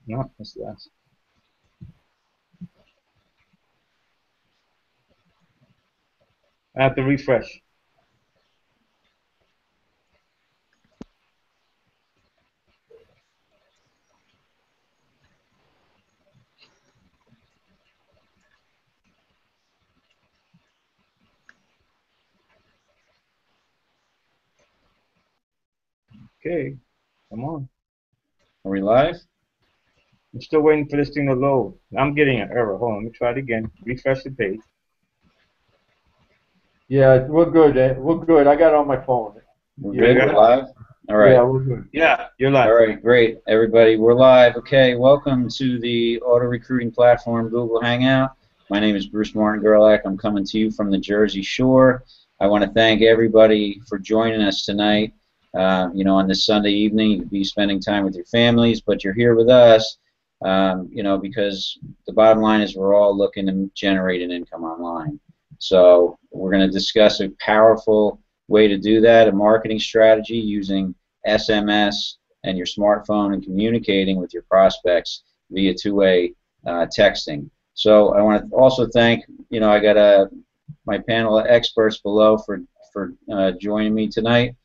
No, that's last. I have to refresh. Okay, come on. Are we live? I'm still waiting for this thing to load. I'm getting an error. Hold on, let me try it again. Refresh the page. Yeah, we're good. We're good. I got it on my phone. We're Yeah, good? You We're got it? live? All yeah, right. we're good. Yeah, you're All live. right, great. Everybody, we're live. Okay, welcome to the auto recruiting platform, Google Hangout. My name is Bruce Martin Gerlach. I'm coming to you from the Jersey Shore. I want to thank everybody for joining us tonight. On this Sunday evening, you could be spending time with your families, but you're here with us, because the bottom line is we're all looking to generate an income online. So we're going to discuss a powerful way to do that, a marketing strategy using SMS and your smartphone and communicating with your prospects via two-way texting. So I want to also thank, I got my panel of experts below for joining me tonight.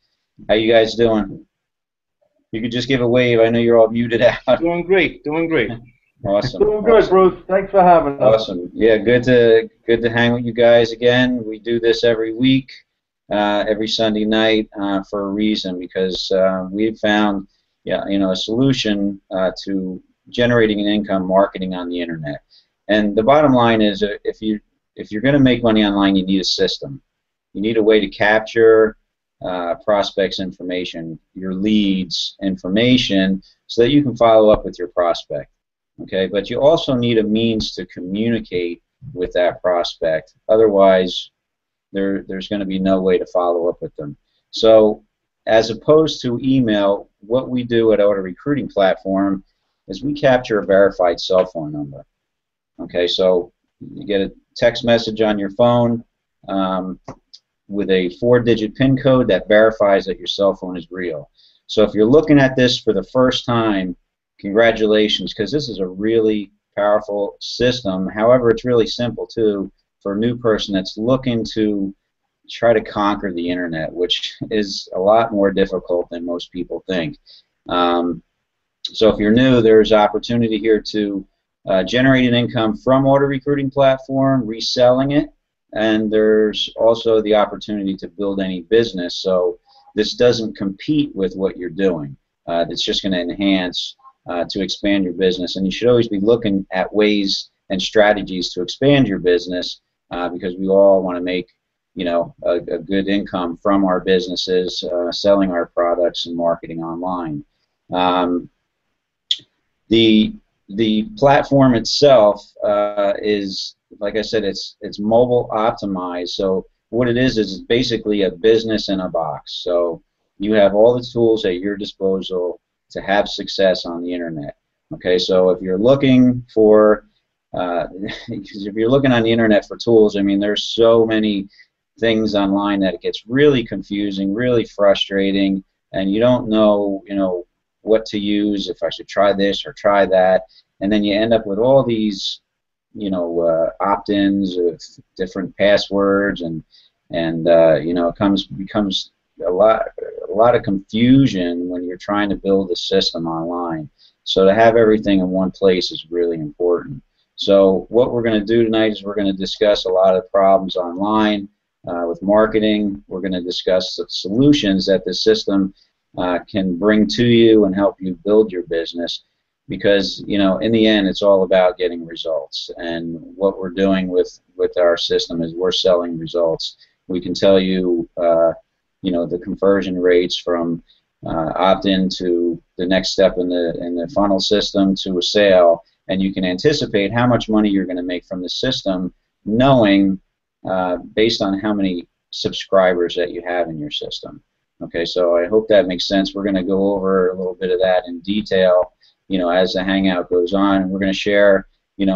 How you guys doing? You could just give a wave. I know you're all muted out. Doing great, doing great. Awesome. Doing good, Bruce. Thanks for having us. Awesome. Yeah, good to hang with you guys again. We do this every week, every Sunday night for a reason, because we've found, a solution to generating an income marketing on the internet. And the bottom line is, if you're going to make money online, you need a system. You need a way to capture prospects' information, your leads' information, so that you can follow up with your prospect. Okay, but you also need a means to communicate with that prospect. Otherwise, there's going to be no way to follow up with them. So, as opposed to email, what we do at Auto Recruiting Platform is we capture a verified cell phone number. Okay, so you get a text message on your phone with a 4-digit PIN code that verifies that your cell phone is real. So if you're looking at this for the first time, congratulations, because this is a really powerful system. However, it's really simple too for a new person that's looking to try to conquer the internet, which is a lot more difficult than most people think. So if you're new, there's opportunity here to generate an income from auto recruiting platform, reselling it, and there's also the opportunity to build any business. So this doesn't compete with what you're doing. It's just going to enhance to expand your business, and you should always be looking at ways and strategies to expand your business because we all want to make a good income from our businesses, selling our products and marketing online. The platform itself is, like I said, it's mobile optimized. So what it is basically a business in a box. So you have all the tools at your disposal to have success on the internet. Okay, so if you're looking for, if you're looking on the internet for tools, I mean, there's so many things online that it gets really confusing, really frustrating, and you don't know, what to use, if I should try this or try that, and then you end up with all these, opt-ins with different passwords, and it becomes a lot of confusion when you're trying to build a system online. So to have everything in one place is really important. So what we're going to do tonight is we're going to discuss a lot of problems online with marketing. We're going to discuss the solutions that the system can bring to you and help you build your business, because in the end it's all about getting results, and what we're doing with our system is we're selling results. We can tell you the conversion rates from opt-in to the next step in the funnel system to a sale, and you can anticipate how much money you're going to make from the system, knowing based on how many subscribers that you have in your system. Okay, so I hope that makes sense. We're going to go over a little bit of that in detail, as the Hangout goes on, and we're going to share,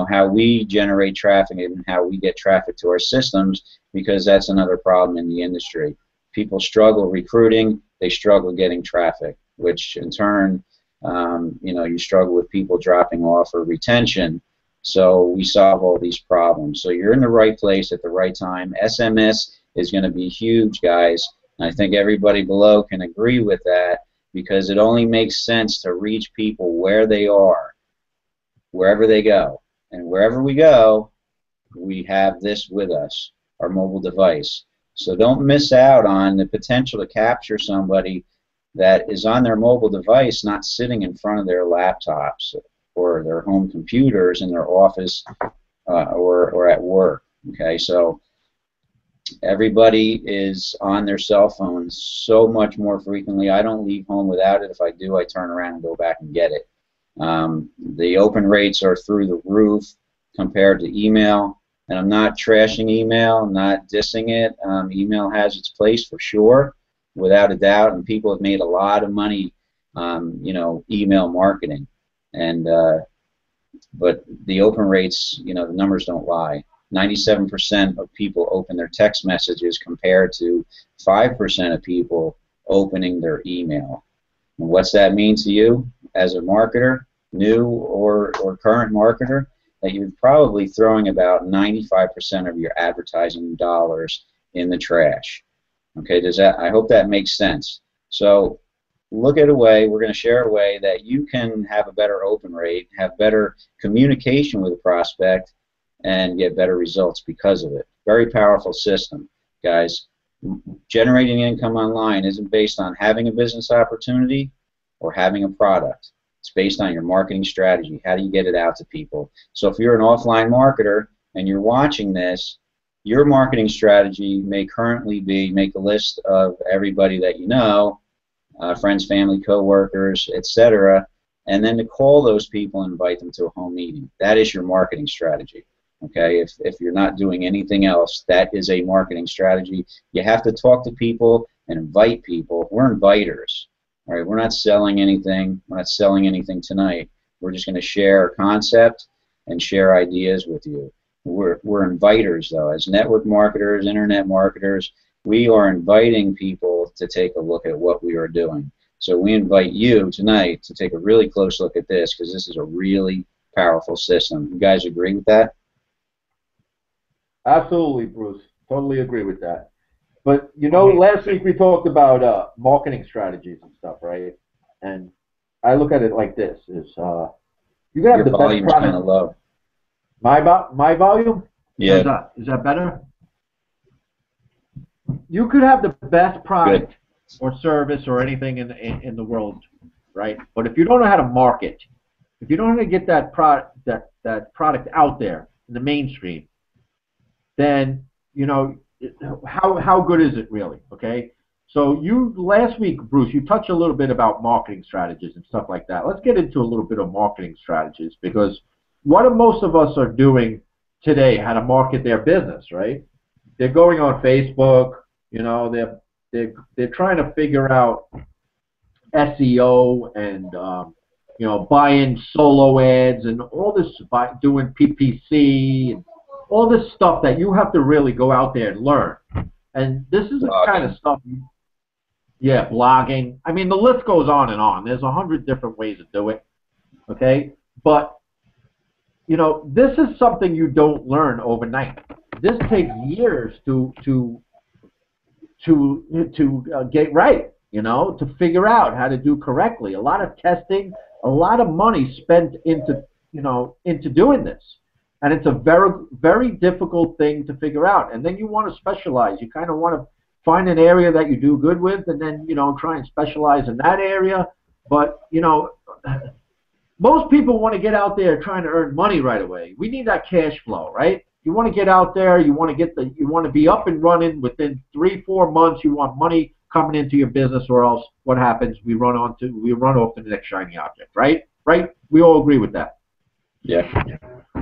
how we generate traffic and how we get traffic to our systems, because that's another problem in the industry. People struggle recruiting, they struggle getting traffic, which in turn You know, you struggle with people dropping off or retention. So we solve all these problems. So you're in the right place at the right time. SMS is going to be huge, guys. And I think everybody below can agree with that, because it only makes sense to reach people where they are, wherever they go. And wherever we go, we have this with us, our mobile device. So don't miss out on the potential to capture somebody that is on their mobile device, not sitting in front of their laptops or their home computers in their office or at work. Okay, so everybody is on their cell phones so much more frequently. I don't leave home without it. If I do, I turn around and go back and get it. The open rates are through the roof compared to email. And I'm not trashing email, I'm not dissing it. Email has its place for sure, without a doubt, and people have made a lot of money, you know, email marketing. And but the open rates, you know, the numbers don't lie. 97% of people open their text messages compared to 5% of people opening their email. And what's that mean to you as a marketer, new or current marketer? That you're probably throwing about 95% of your advertising dollars in the trash. Okay, does that? I hope that makes sense. So look at a way, we're going to share a way that you can have a better open rate, have better communication with a prospect, and get better results because of it. Very powerful system, guys. Generating income online isn't based on having a business opportunity or having a product. It's based on your marketing strategy. How do you get it out to people? So if you're an offline marketer and you're watching this, your marketing strategy may currently be make a list of everybody that you know, friends, family, coworkers, etc., and then to call those people and invite them to a home meeting. That is your marketing strategy. Okay, if you're not doing anything else, that is a marketing strategy. You have to talk to people and invite people. We're inviters. All right, we're not selling anything. We're not selling anything tonight. We're just going to share a concept and share ideas with you. We're inviters, though. As network marketers, internet marketers, we are inviting people to take a look at what we are doing. So we invite you tonight to take a really close look at this, because this is a really powerful system. You guys agree with that? Absolutely, Bruce. Totally agree with that. But, you know, last week we talked about marketing strategies and stuff, right? And I look at it like this, is you got to have the best product. Your volume's kind of low. My volume? Yeah. Is that better? You could have the best product or service or anything in the world, right? But if you don't know how to market, if you don't know how to get that product out there in the mainstream, then, you know, how good is it really? Okay, so last week, Bruce, you touched a little bit about marketing strategies and stuff like that. Let's get into a little bit of marketing strategies, because what most of us are doing today, how to market their business, right? They're going on Facebook, you know, they're trying to figure out SEO and you know, buying solo ads and all this, doing PPC and all this stuff that you have to really go out there and learn. And this is the kind of stuff, yeah, blogging. I mean, the list goes on and on. There's 100 different ways to do it, okay? But, you know, this is something you don't learn overnight. This takes years to get right, you know, to figure out how to do correctly. A lot of testing, a lot of money spent into, you know, into doing this. And it's a very, very difficult thing to figure out. And then you want to specialize. You kind of want to find an area that you do good with, and then, you know, try and specialize in that area. But, you know, most people want to get out there trying to earn money right away. We need that cash flow, right? You want to get out there. You want to be up and running within 3-4 months. You want money coming into your business, or else what happens? We run off to the next shiny object, right? Right? We all agree with that. Yeah.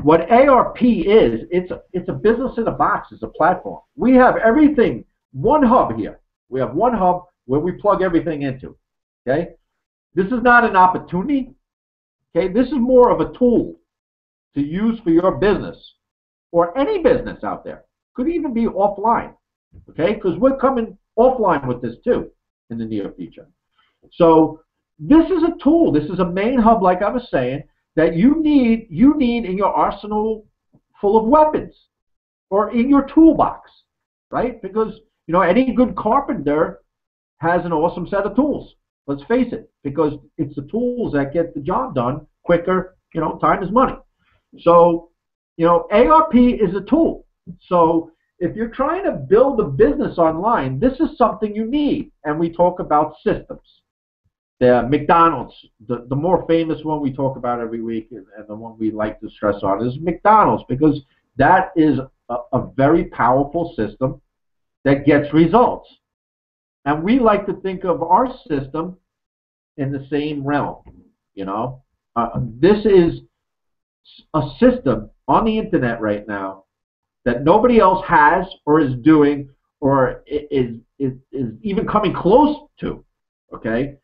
What ARP is, it's a business in a box. It's a platform. We have everything, one hub here. We have one hub where we plug everything into. Okay? This is not an opportunity. Okay? This is more of a tool to use for your business or any business out there. Could even be offline. Okay? Because we're coming offline with this too in the near future. So This is a tool. This is a main hub, like I was saying, that you need in your arsenal full of weapons or in your toolbox, right? Because any good carpenter has an awesome set of tools. Let's face it, because it's the tools that get the job done quicker. Time is money. So, ARP is a tool. So if you're trying to build a business online, this is something you need. And we talk about systems. The McDonald's, the more famous one we talk about every week, and the one we like to stress on is McDonald's, because that is a very powerful system that gets results. And we like to think of our system in the same realm. This is a system on the internet right now that nobody else has or is doing or is even coming close to. Okay,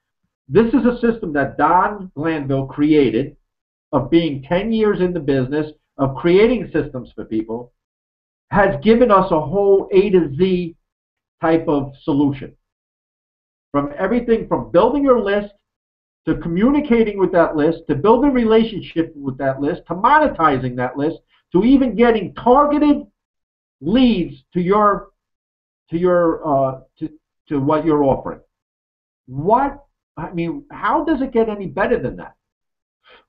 this is a system that Don Glanville created, of being 10 years in the business of creating systems for people, has given us a whole A to Z type of solution. From everything from building your list, to communicating with that list, to building a relationship with that list, to monetizing that list, to even getting targeted leads to what you're offering. How does it get any better than that?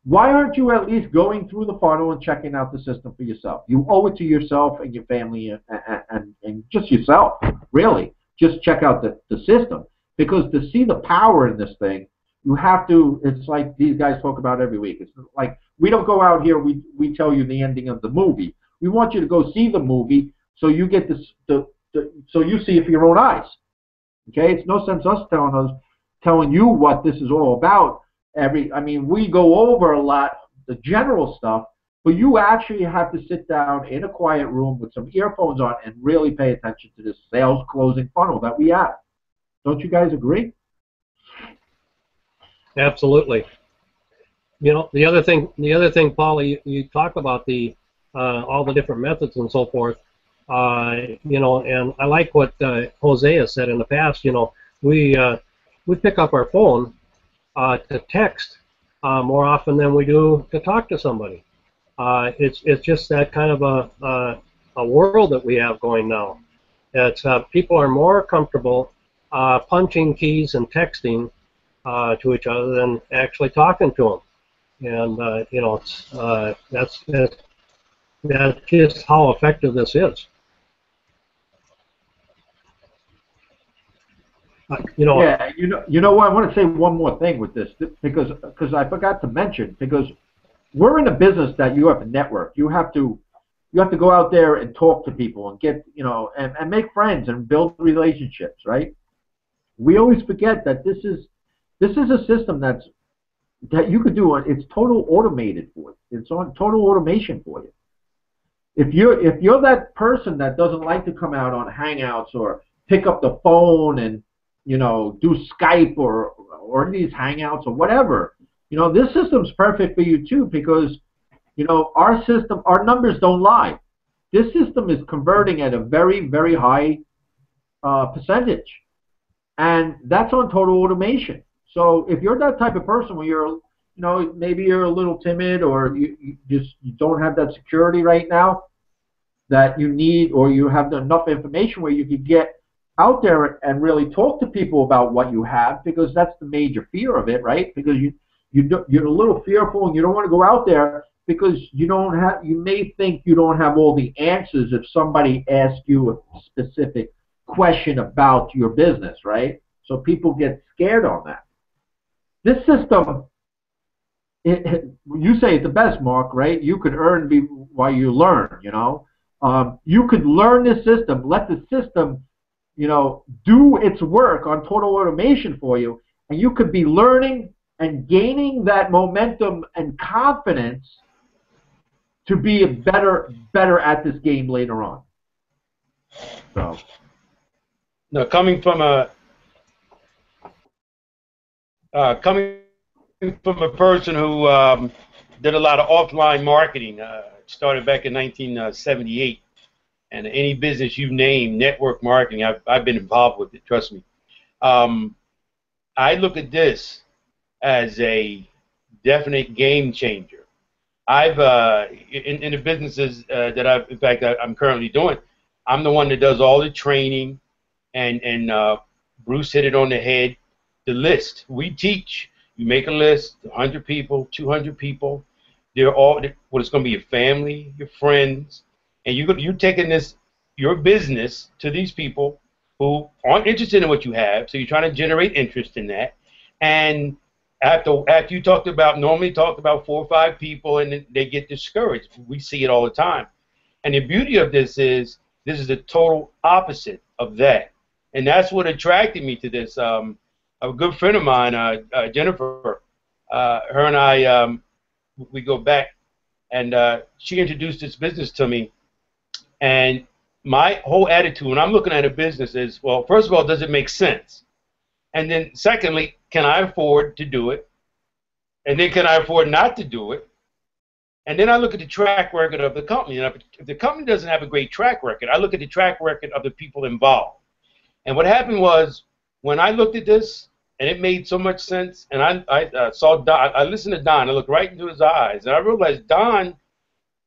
Why aren't you at least going through the funnel and checking out the system for yourself? You owe it to yourself and your family and just yourself, really. Just check out the system. Because to see the power in this thing, you have to, it's like these guys talk about every week. It's like, we don't go out here, we tell you the ending of the movie. We want you to go see the movie so you get so you see it for your own eyes. Okay? It's no sense us telling you what this is all about. We go over a lot, the general stuff, but you actually have to sit down in a quiet room with some earphones on and really pay attention to this sales closing funnel that we have. Don't you guys agree? Absolutely. The other thing, Paul, you talk about all the different methods and so forth. And I like what Jose has said in the past. We pick up our phone to text more often than we do to talk to somebody. It's just that kind of a world that we have going now. It's people are more comfortable punching keys and texting to each other than actually talking to them, and that's just how effective this is. Yeah, what, I want to say one more thing with this, because I forgot to mention, because we're in a business that you have to network. You have to go out there and talk to people and get and make friends and build relationships, right? We always forget that this is a system that you could do. It's total automated for you. It's on total automation for you. If you're that person that doesn't like to come out on Hangouts or pick up the phone and do Skype or these Hangouts or whatever, this system's perfect for you too, because our numbers don't lie. This system is converting at a very, very high percentage. And that's on total automation. So if you're that type of person where you're, maybe you're a little timid, or you don't have that security right now that you need, or you have enough information where you can get out there and really talk to people about what you have, because that's the major fear of it, right? Because you're a little fearful and you don't want to go out there because you may think you don't have all the answers if somebody asks you a specific question about your business, right? So people get scared on that. This system, you say it's the best, Mark, right? You could earn while you learn, you could learn this system, let the system, do its work on total automation for you, and you could be learning and gaining that momentum and confidence to be better at this game later on. So. Now, coming from a person who did a lot of offline marketing, started back in 1978, and any business you name, network marketing, I've been involved with it. Trust me. I look at this as a definite game changer. I've in the businesses that I'm currently doing, I'm the one that does all the training, and Bruce hit it on the head. The list we teach, you make a list, 100 people, 200 people. They're all what it's going to be your family, your friends, and you're taking your business to these people who aren't interested in what you have. So you're trying to generate interest in that, and after you normally talked about 4 or 5 people, and they get discouraged. We see it all the time. And the beauty of this is the total opposite of that. And that's what attracted me to this. A good friend of mine, Jennifer, her and I, we go back, and she introduced this business to me. And my whole attitude when I'm looking at a business is, well, first of all, does it make sense? And then secondly, can I afford to do it? And then can I afford not to do it? And then I look at the track record of the company. And if the company doesn't have a great track record, I look at the track record of the people involved. And what happened was, when I looked at this, and it made so much sense, and I saw Don, I listened to Don, I looked right into his eyes, and I realized Don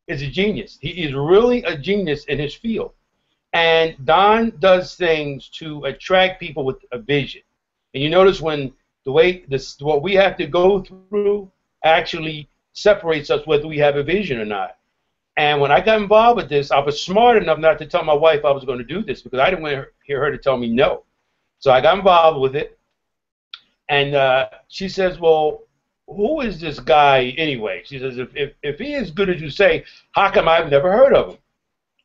is a genius. He is really a genius in his field. And Don does things to attract people with a vision. And you notice when what we have to go through actually separates us whether we have a vision or not. And when I got involved with this, I was smart enough not to tell my wife I was going to do this, because I didn't want to hear her to tell me no. So I got involved with it. And she says, well, who is this guy anyway? She says, if he is good as you say, how come I've never heard of him?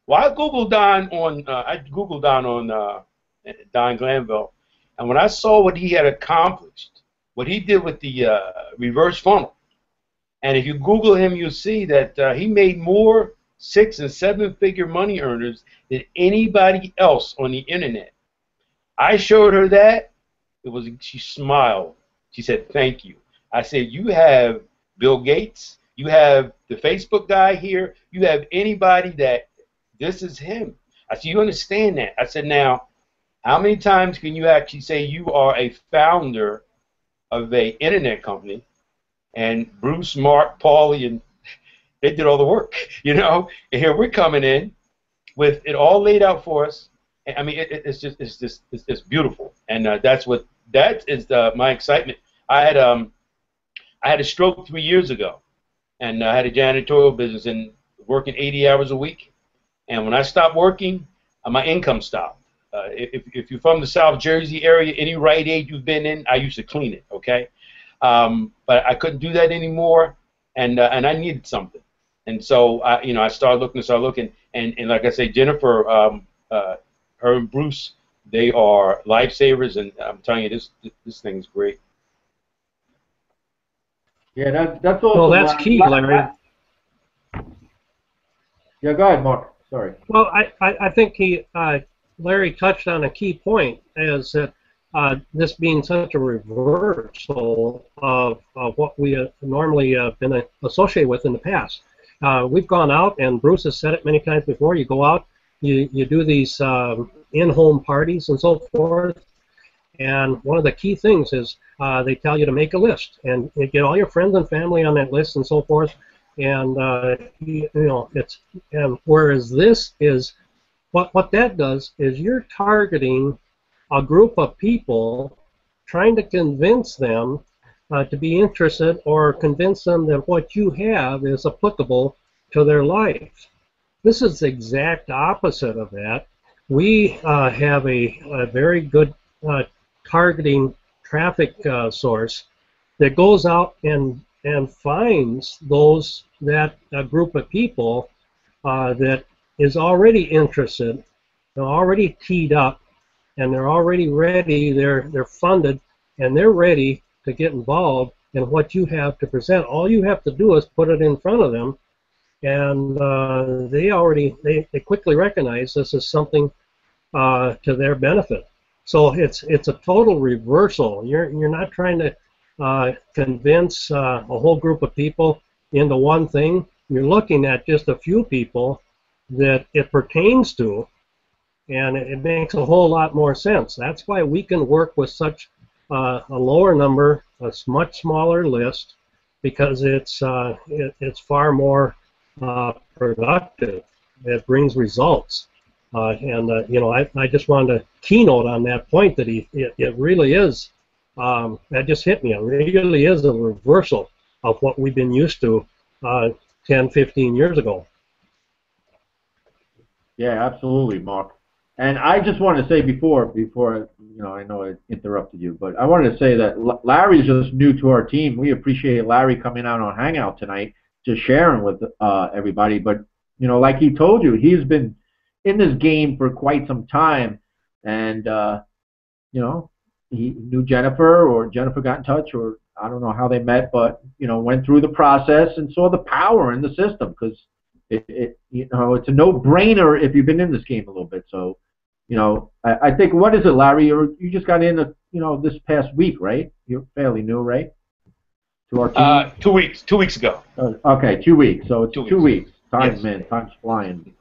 Well, I Googled Don on Don Glanville. And when I saw what he had accomplished, what he did with the reverse funnel, and if you Google him, you'll see that he made more 6- and 7-figure money earners than anybody else on the internet. I showed her that. She smiled. She said, thank you. I said, you have Bill Gates, you have the Facebook guy here, you have anybody that this is him. I said, you understand that? I said, now, how many times can you actually say you are a founder of an internet company, and Bruce, Mark, Paulie, and they did all the work, you know? And here we're coming in with it all laid out for us. I mean, it's just beautiful, and that is my excitement. I had a stroke 3 years ago, and I had a janitorial business and working 80 hours a week. And when I stopped working, my income stopped. If you're from the South Jersey area, any Rite Aid you've been in, I used to clean it, okay? But I couldn't do that anymore, and I needed something. And so I started looking, and like I say, Jennifer, her and Bruce, they are lifesavers, and I'm telling you, this thing's great. Yeah, that's also. Well, that's key, Larry. Yeah, go ahead, Mark. Sorry. Well, I think Larry touched on a key point, is that this being such a reversal of what we normally been associated with in the past. We've gone out, and Bruce has said it many times before, you go out, you do these in-home parties and so forth, and one of the key things is they tell you to make a list, and you get all your friends and family on that list and so forth, and whereas this is, what that does is you're targeting a group of people, trying to convince them to be interested, or convince them that what you have is applicable to their life. This is the exact opposite of that. We have a very good targeting traffic source that goes out and finds that group of people that is already interested, they're already teed up, and they're already ready, they're funded, and they're ready to get involved in what you have to present. All you have to do is put it in front of them, and they quickly recognize this is something to their benefit. So it's a total reversal. You're not trying to convince a whole group of people into one thing. You're looking at just a few people that it pertains to, and it makes a whole lot more sense. That's why we can work with such a lower number much smaller list because it's far more productive. It brings results. You know, I just wanted to keynote on that point that it really is, that just hit me. It really is a reversal of what we've been used to 10, 15 years ago. Yeah, absolutely, Mark. And I just wanted to say before you know, I know I interrupted you, but I wanted to say that Larry's just new to our team. We appreciate Larry coming out on Hangout tonight, just sharing with everybody. But you know, like he told you, he's been in this game for quite some time, and you know, he knew Jennifer, or Jennifer got in touch, or I don't know how they met, but you know, went through the process and saw the power in the system because you know, it's a no-brainer if you've been in this game a little bit. So, you know, I think, what is it, Larry? You just got in, you know, this past week, right? You're fairly new, right? To our team. 2 weeks. 2 weeks ago. Okay, 2 weeks. So it's 2 weeks. Time, yes. Man, time's flying.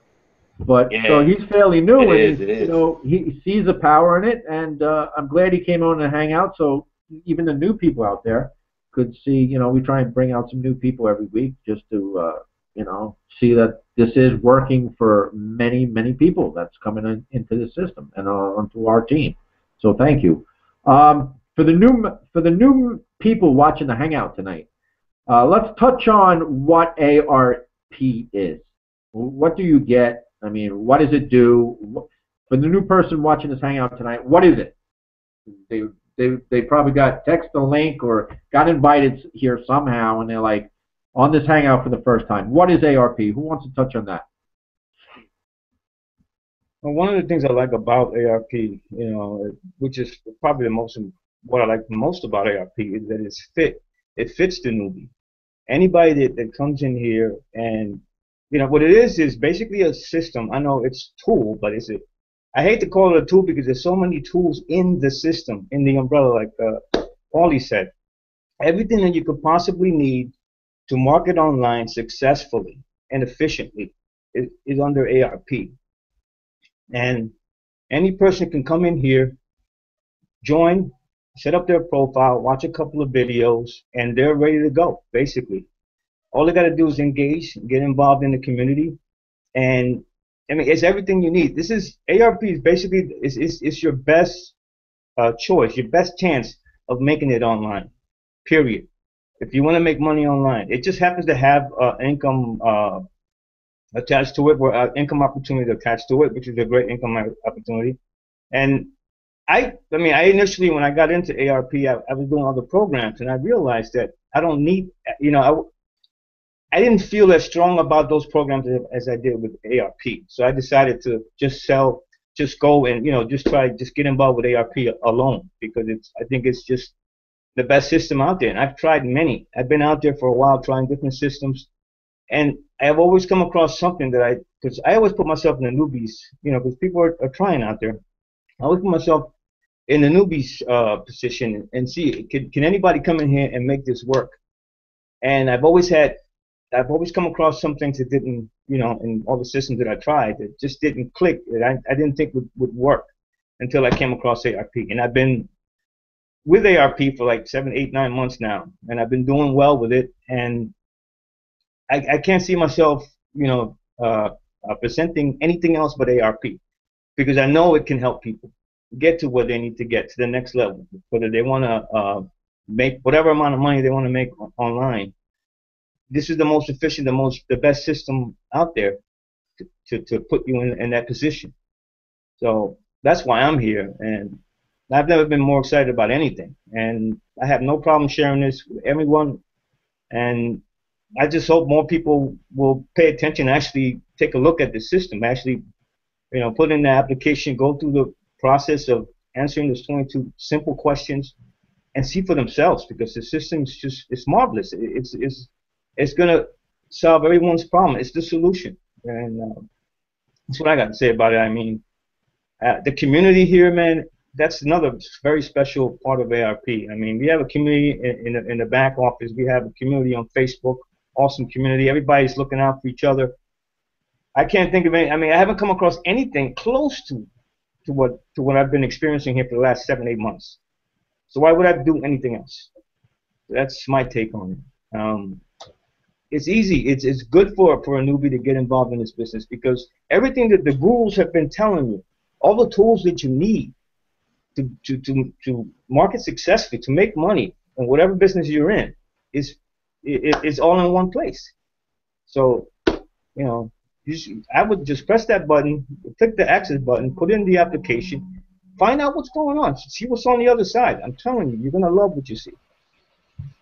But yeah, so he's fairly new, it and is. you know, he sees the power in it, and I'm glad he came on to hang out. So even the new people out there could see. You know, we try and bring out some new people every week just to you know, see that this is working for many people that's coming into the system and onto our team. So thank you. For the new people watching the Hangout tonight, let's touch on what ARP is. What do you get? I mean, what does it do? For the new person watching this Hangout tonight, what is it? They probably got text a link or got invited here somehow, and they're like, on this Hangout for the first time. What is ARP? Who wants to touch on that? Well, one of the things I like about ARP, you know, which is probably what I like most about ARP, is that it fits the newbie. Anybody that comes in here, and you know what it is basically a system. I know it's a tool, but I hate to call it a tool because there's so many tools in the system, in the umbrella, like Paulie said. Everything that you could possibly need to market online successfully and efficiently is under ARP. And any person can come in here, join, set up their profile, watch a couple of videos, and they're ready to go, basically. All they got to do is engage, get involved in the community, and I mean, it's everything you need. ARP is basically it's your best choice, your best chance of making it online, period. If you want to make money online, it just happens to have income attached to it, or income opportunity attached to it, which is a great income opportunity. And I mean, I initially, when I got into ARP, I was doing other programs, and I realized that I don't need, you know, I didn't feel as strong about those programs as I did with ARP. So I decided to just go and, you know, just get involved with ARP alone, because I think it's just the best system out there. And I've tried many. I've been out there for a while trying different systems, and I've always come across something because I always put myself in the newbies, you know, because people are trying out there. I always put myself in the newbies position and see, can anybody come in here and make this work? And I've always come across some things that didn't, you know, in all the systems that I tried, that just didn't click, that I didn't think would work until I came across ARP. And I've been with ARP for like 7, 8, 9 months now, and I've been doing well with it, and I can't see myself, you know, presenting anything else but ARP, because I know it can help people get to where they need to get, to the next level, whether they want to make whatever amount of money they want to make online. This is the most efficient, the best system out there to put you in that position. So that's why I'm here, and I've never been more excited about anything, and I have no problem sharing this with everyone, and I just hope more people will pay attention, actually take a look at the system, actually, you know, put in the application, go through the process of answering those 22 simple questions, and see for themselves, because the system is it's marvelous. It's gonna solve everyone's problem. It's the solution, and that's what I got to say about it. I mean, the community here, man, that's another very special part of ARP. I mean, we have a community in the back office. We have a community on Facebook, awesome community. Everybody's looking out for each other. I can't think of any. I mean, I haven't come across anything close to what I've been experiencing here for the last 7, 8 months. So why would I do anything else? That's my take on it. It's easy. It's good for a newbie to get involved in this business because everything that the gurus have been telling you, all the tools that you need to market successfully, to make money in whatever business you're in, is all in one place. So, you know, I would just press that button, click the access button, put in the application, find out what's going on, see what's on the other side. I'm telling you, you're gonna love what you see.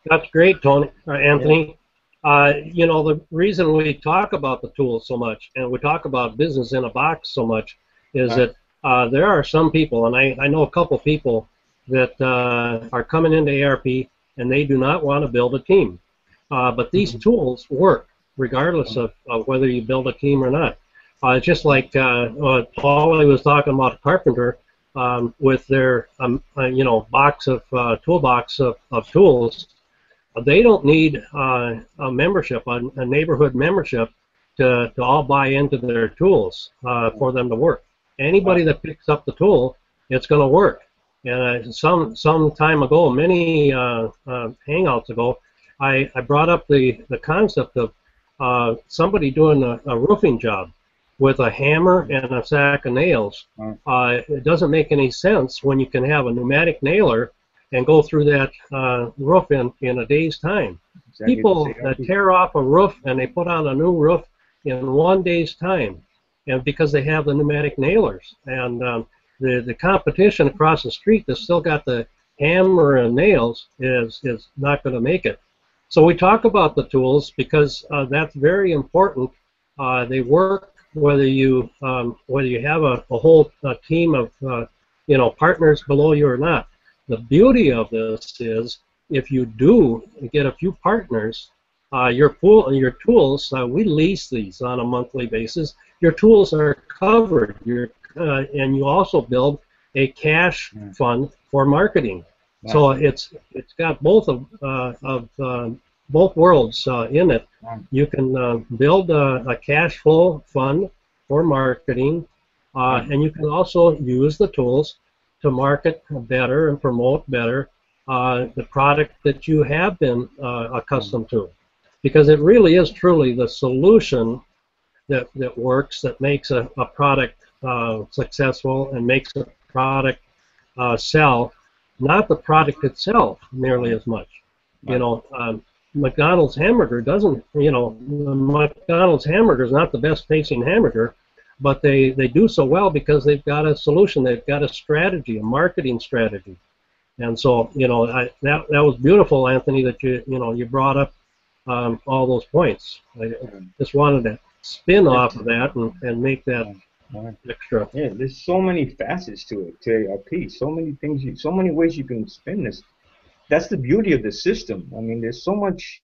That's great, Tony, Anthony. You know, the reason we talk about the tools so much and we talk about business in a box so much is that there are some people, and I know a couple people that are coming into ARP and they do not want to build a team. But these tools work regardless of whether you build a team or not. It's just like Paulie was talking about a carpenter with their you know, box of toolbox of tools. They don't need a membership, a neighborhood membership, to all buy into their tools for them to work. Anybody that picks up the tool, it's going to work. And some time ago, many Hangouts ago, I brought up the concept of somebody doing a roofing job with a hammer and a sack of nails. It doesn't make any sense when you can have a pneumatic nailer and go through that roof in a day's time. Exactly. People tear off a roof and they put on a new roof in 1 day's time, and because they have the pneumatic nailers. And the competition across the street that's still got the hammer and nails is not going to make it. So we talk about the tools because that's very important. They work whether you have a whole team of you know, partners below you or not. The beauty of this is if you do get a few partners, your tools, we lease these on a monthly basis. Your tools are covered. And you also build a cash fund for marketing. Wow. So it's got both of both worlds in it. Wow. You can build a cash flow fund for marketing, and you can also use the tools to market better and promote better the product that you have been accustomed to. Because it really is truly the solution that works, that makes a product successful and makes a product sell, not the product itself nearly as much. You know, McDonald's hamburger doesn't, you know, McDonald's hamburger is not the best tasting hamburger, but they do so well because they've got a solution, they've got a strategy, a marketing strategy. And so, you know, that was beautiful, Anthony, that you brought up all those points. I just wanted to spin off of that and make that extra. Yeah, there's so many facets to it, to ARP, so many things, so many ways you can spin this. That's the beauty of the system. I mean, there's so much,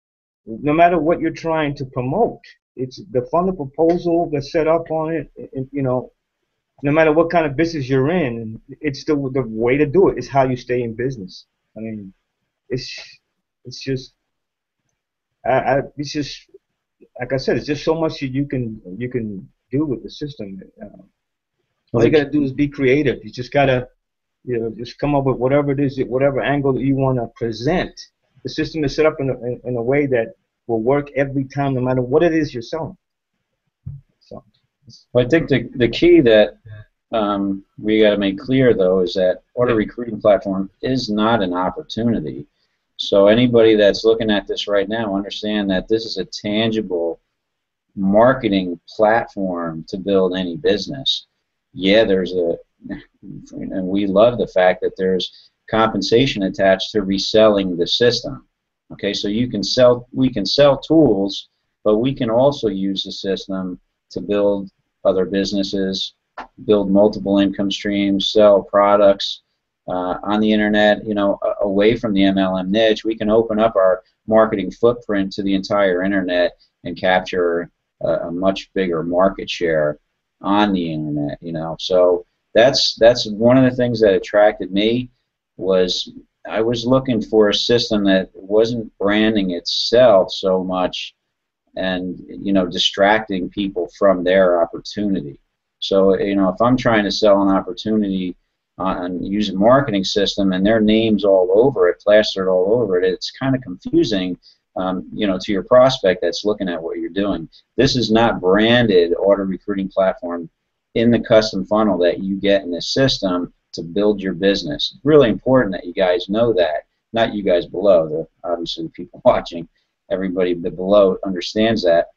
no matter what you're trying to promote, it's the funded proposal that's set up on it, you know, no matter what kind of business you're in, it's the way to do it. It's how you stay in business. I mean, it's just like I said, it's just so much you can do with the system. All you gotta do is be creative. You just gotta, you know, just come up with whatever it is, whatever angle that you want to present. The system is set up in a way that will work every time, no matter what it is you're selling. So, well, I think the key that we got to make clear, though, is that Auto Recruiting Platform is not an opportunity. So anybody that's looking at this right now, understand that this is a tangible marketing platform to build any business. Yeah, and we love the fact that there's compensation attached to reselling the system. Okay, so we can sell tools, but we can also use the system to build other businesses, build multiple income streams, sell products on the internet, you know, away from the MLM niche. We can open up our marketing footprint to the entire internet and capture a much bigger market share on the internet, you know. So that's one of the things that attracted me. Was I was looking for a system that wasn't branding itself so much and, you know, distracting people from their opportunity. So, you know, if I'm trying to sell an opportunity, on use a marketing system and their name's all over it, plastered all over it, it's kind of confusing, you know, to your prospect that's looking at what you're doing. This is not branded auto recruiting platform in the custom funnel that you get in this system to build your business. It's really important that you guys know that. Not you guys below, obviously the people watching, everybody below understands that.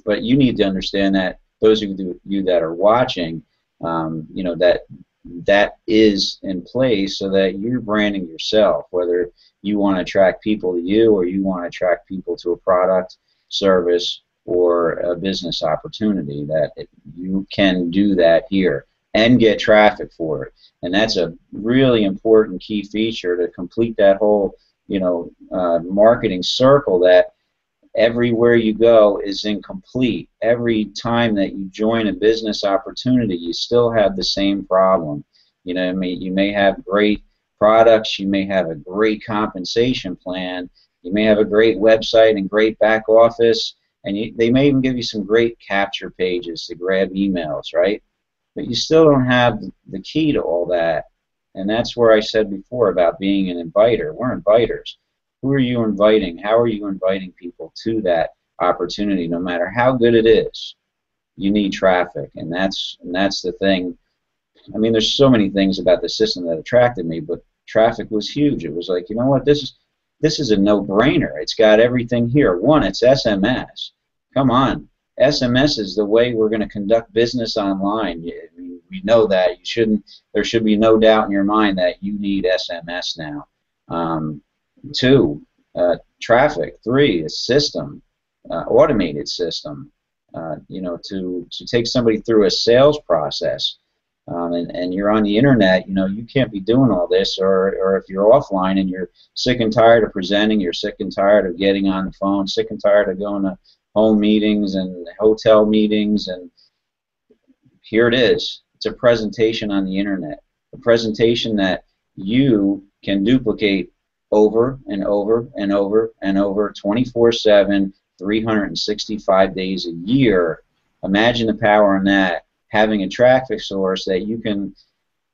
But you need to understand that those of you that are watching, you know, that is in place so that you're branding yourself, whether you want to attract people to you or you want to attract people to a product, service, or a business opportunity, that you can do that here and get traffic for it. And that's a really important key feature to complete that whole, you know, marketing circle, that everywhere you go is incomplete. Every time that you join a business opportunity, you still have the same problem. You know, I mean, you may have great products, you may have a great compensation plan, you may have a great website and great back office, and they may even give you some great capture pages to grab emails, right? But you still don't have the key to all that. And that's where I said before about being an inviter. We're inviters. Who are you inviting? How are you inviting people to that opportunity? No matter how good it is, you need traffic, and that's the thing. I mean, there's so many things about the system that attracted me, but traffic was huge. It was like, you know what, this is a no-brainer. It's got everything here. One, it's SMS. Come on, SMS is the way we're going to conduct business online. We know that. There should be no doubt in your mind that you need SMS now. 2, traffic. 3, a system, automated system. You know, to take somebody through a sales process, and you're on the internet. You know, you can't be doing all this, or if you're offline and you're sick and tired of presenting, you're sick and tired of getting on the phone, sick and tired of going to home meetings and hotel meetings, and here it is. It's a presentation on the internet, a presentation that you can duplicate over and over and over and over, 24/7, 365 days a year. Imagine the power in that, having a traffic source that you can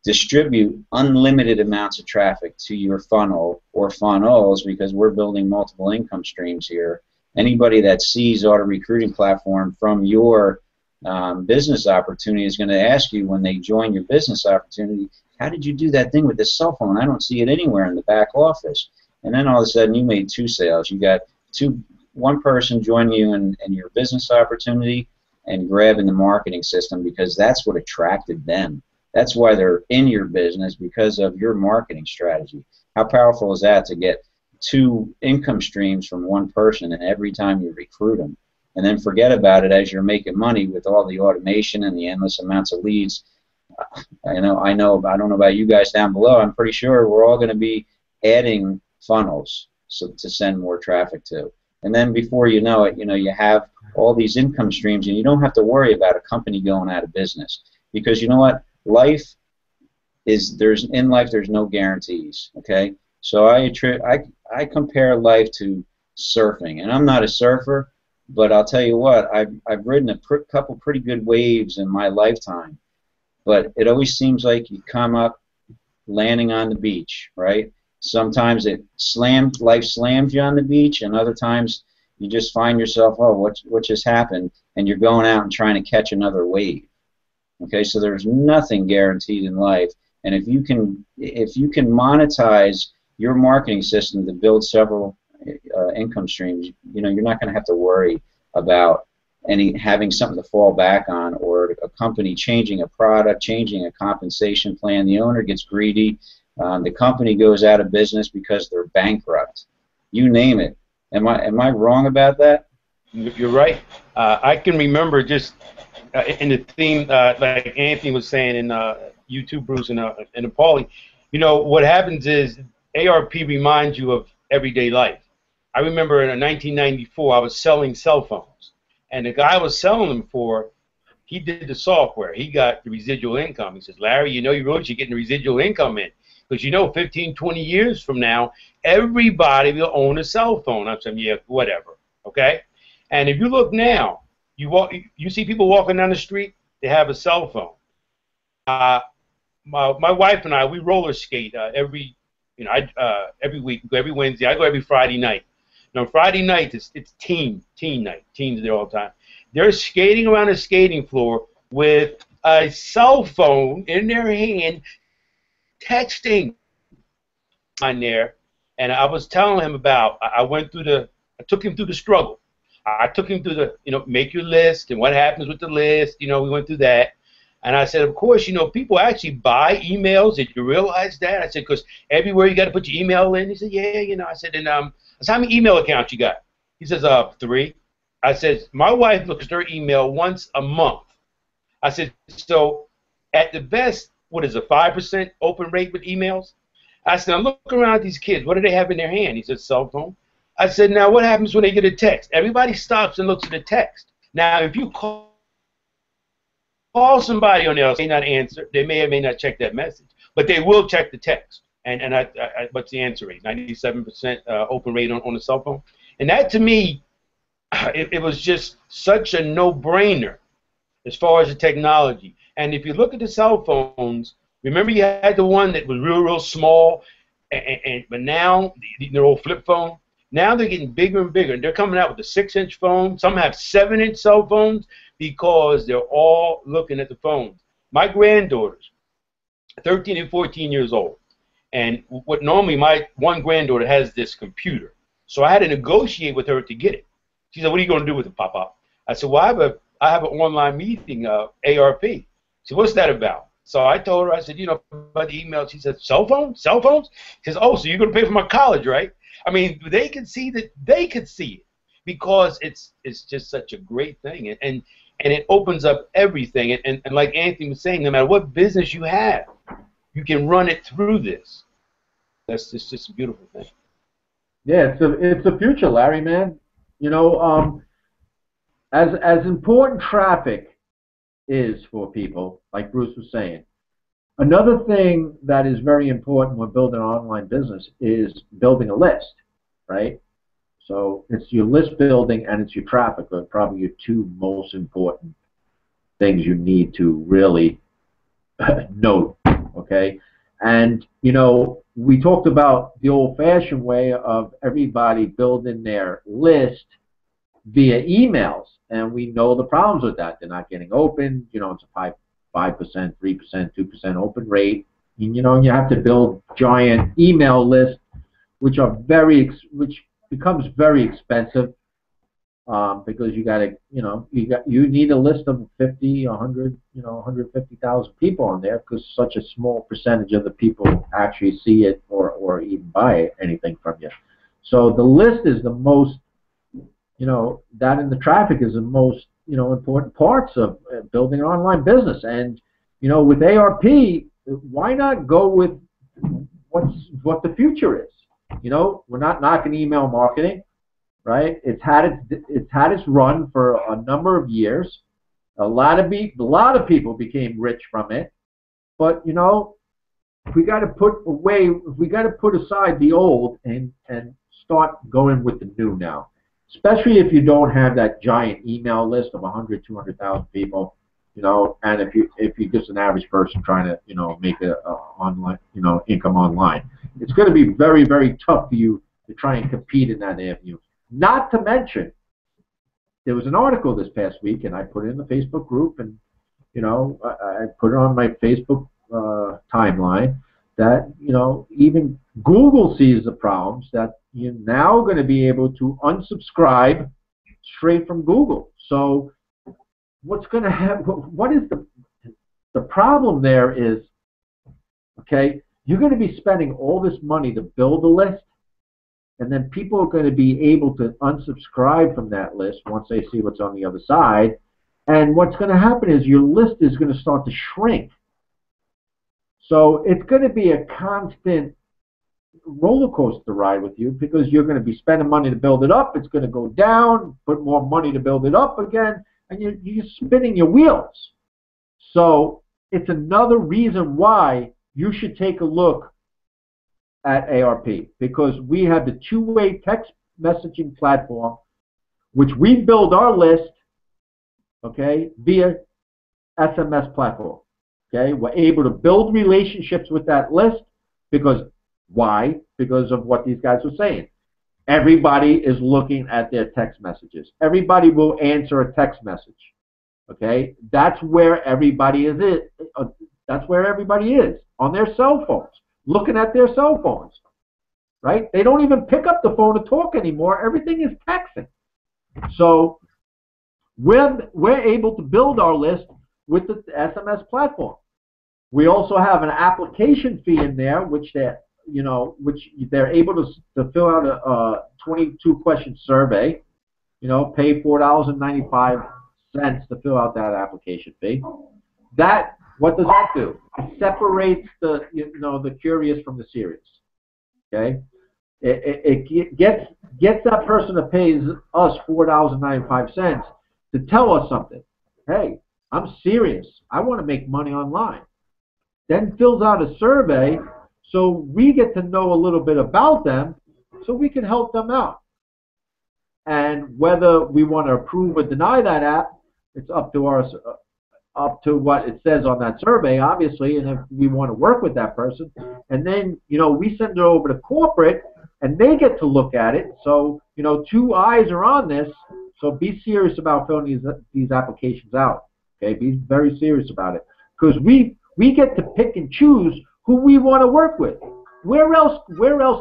distribute unlimited amounts of traffic to your funnel or funnels, because we're building multiple income streams here. Anybody that sees Auto Recruiting Platform from your business opportunity is going to ask you when they join your business opportunity, how did you do that thing with the cell phone? I don't see it anywhere in the back office. And then all of a sudden you made 2 sales. You got one person joining you in your business opportunity and grabbing the marketing system, because that's what attracted them. That's why they're in your business, because of your marketing strategy. How powerful is that, to get 2 income streams from one person and every time you recruit them? And then forget about it as you're making money with all the automation and the endless amounts of leads. I don't know about you guys down below. I'm pretty sure we're all going to be adding funnels to send more traffic to. And then before you know it, you have all these income streams, and you don't have to worry about a company going out of business. Because you know what? In life, there's no guarantees. Okay? So I compare life to surfing, and I'm not a surfer, but I'll tell you what, I've ridden a couple pretty good waves in my lifetime. But it always seems like you come up landing on the beach, right? Sometimes life slams you on the beach, and other times you just find yourself, oh, what just happened? And you're going out and trying to catch another wave. Okay, so there's nothing guaranteed in life. And if you can monetize your marketing system to build several income streams, you're not going to have to worry about having something to fall back on, or a company changing a product, changing a compensation plan. The owner gets greedy. The company goes out of business because they're bankrupt. You name it. Am I wrong about that? You're right. I can remember just in the theme, like Anthony was saying in YouTube, Bruce, and Paulie. What happens is ARP reminds you of everyday life. I remember in 1994, I was selling cell phones, and the guy I was selling them for, he did the software. He got the residual income. He says, Larry, you really should get the residual income in, because 15, 20 years from now, everybody will own a cell phone. I'm saying, yeah, whatever, okay? And if you look now, you see people walking down the street, they have a cell phone. my wife and I, we roller skate every every week. We go every Wednesday. I go every Friday night. Now Friday night it's teen night. Teens are there all the time. They're skating around a skating floor with a cell phone in their hand, texting on there. And I was telling him about. I took him through the struggle. I took him through the make your list and what happens with the list. We went through that. And I said, of course, people actually buy emails. Did you realize that? I said, because everywhere you got to put your email in. He said, yeah, I said, and I said, how many email accounts you got? He says, 3. I said, my wife looks at her email once a month. I said, so at the best, what is a 5% open rate with emails? I said, now look around at these kids. What do they have in their hand? He said, cell phone. I said, now what happens when they get a text? Everybody stops and looks at the text. Now, if you call somebody on there, they may not answer. They may or may not check that message, but they will check the text. And what's the answer rate? 97% open rate on the cell phone. And that to me, it was just such a no-brainer as far as the technology. And if you look at the cell phones, remember you had the one that was real small, but now their old flip phone. Now they're getting bigger and bigger, and they're coming out with a 6-inch phone. Some have 7-inch cell phones because they're all looking at the phones. My granddaughters, 13 and 14 years old, and what normally my one granddaughter has this computer, so I had to negotiate with her to get it. She said, "What are you going to do with it, Papa?" I said, "Well, I have an online meeting, ARP." She said, "What's that about?" So I told her, I said, about the email. She said, "Cell phones? Cell phones?" She says, "Oh, so you're going to pay for my college, right?" I mean, they could see that they could see it because it's just such a great thing, and it opens up everything. And like Anthony was saying, no matter what business you have, you can run it through this. That's just a beautiful thing. Yeah, it's the future, Larry, man. As important traffic is for people, like Bruce was saying, another thing that is very important when building an online business is building a list, right? So it's your list building and it's your traffic are probably your two most important things you need to really note, okay? And, we talked about the old-fashioned way of everybody building their list via emails, and we know the problems with that. They're not getting open. It's a 5%, 3%, 2% open rate. And, you have to build giant email lists, which becomes very expensive because you need a list of 50, 100, 150,000 people on there because such a small percentage of the people actually see it or even buy anything from you. So the list is the most, that and the traffic is the most, important parts of building an online business. And, with ARP, why not go with what the future is? We're not knocking email marketing, right? It's had its run for a number of years. A lot of people became rich from it, but we got to put aside the old and start going with the new now. Especially if you don't have that giant email list of 100, 200,000 people, and if you're just an average person trying to, make a online, income online, it's going to be very, very tough for you to try and compete in that avenue. Not to mention, there was an article this past week, and I put it in the Facebook group, and I put it on my Facebook timeline that even Google sees the problems that you're now going to be able to unsubscribe straight from Google. So what's going to happen? What is the problem there is, okay, you're going to be spending all this money to build a list, and then people are going to be able to unsubscribe from that list once they see what's on the other side. And what's going to happen is your list is going to start to shrink. So it's going to be a constant roller coaster ride with you because you're going to be spending money to build it up. It's going to go down, put more money to build it up again, and you're spinning your wheels. So it's another reason why you should take a look at ARP, because we have the two-way text messaging platform, which we build our list, okay, via SMS platform. Okay, we're able to build relationships with that list because why? Because of what these guys were saying. Everybody is looking at their text messages. Everybody will answer a text message. Okay, that's where everybody is. That's where everybody is on their cell phones, looking at their cell phones. Right? They don't even pick up the phone to talk anymore. Everything is texting. So we're able to build our list with the SMS platform. We also have an application fee in there, which they're able to fill out a 22-question survey. Pay $4.95 to fill out that application fee. What does that do? It separates the curious from the serious. Okay, it gets that person that pays us $4.95 to tell us something. Hey, I'm serious. I want to make money online. Then fills out a survey so we get to know a little bit about them so we can help them out. And whether we want to approve or deny that app, it's up to what it says on that survey, obviously, and if we want to work with that person. And then, we send it over to corporate and they get to look at it. So, two eyes are on this. So be serious about filling these applications out. Okay, be very serious about it. Because we get to pick and choose who we want to work with. Where else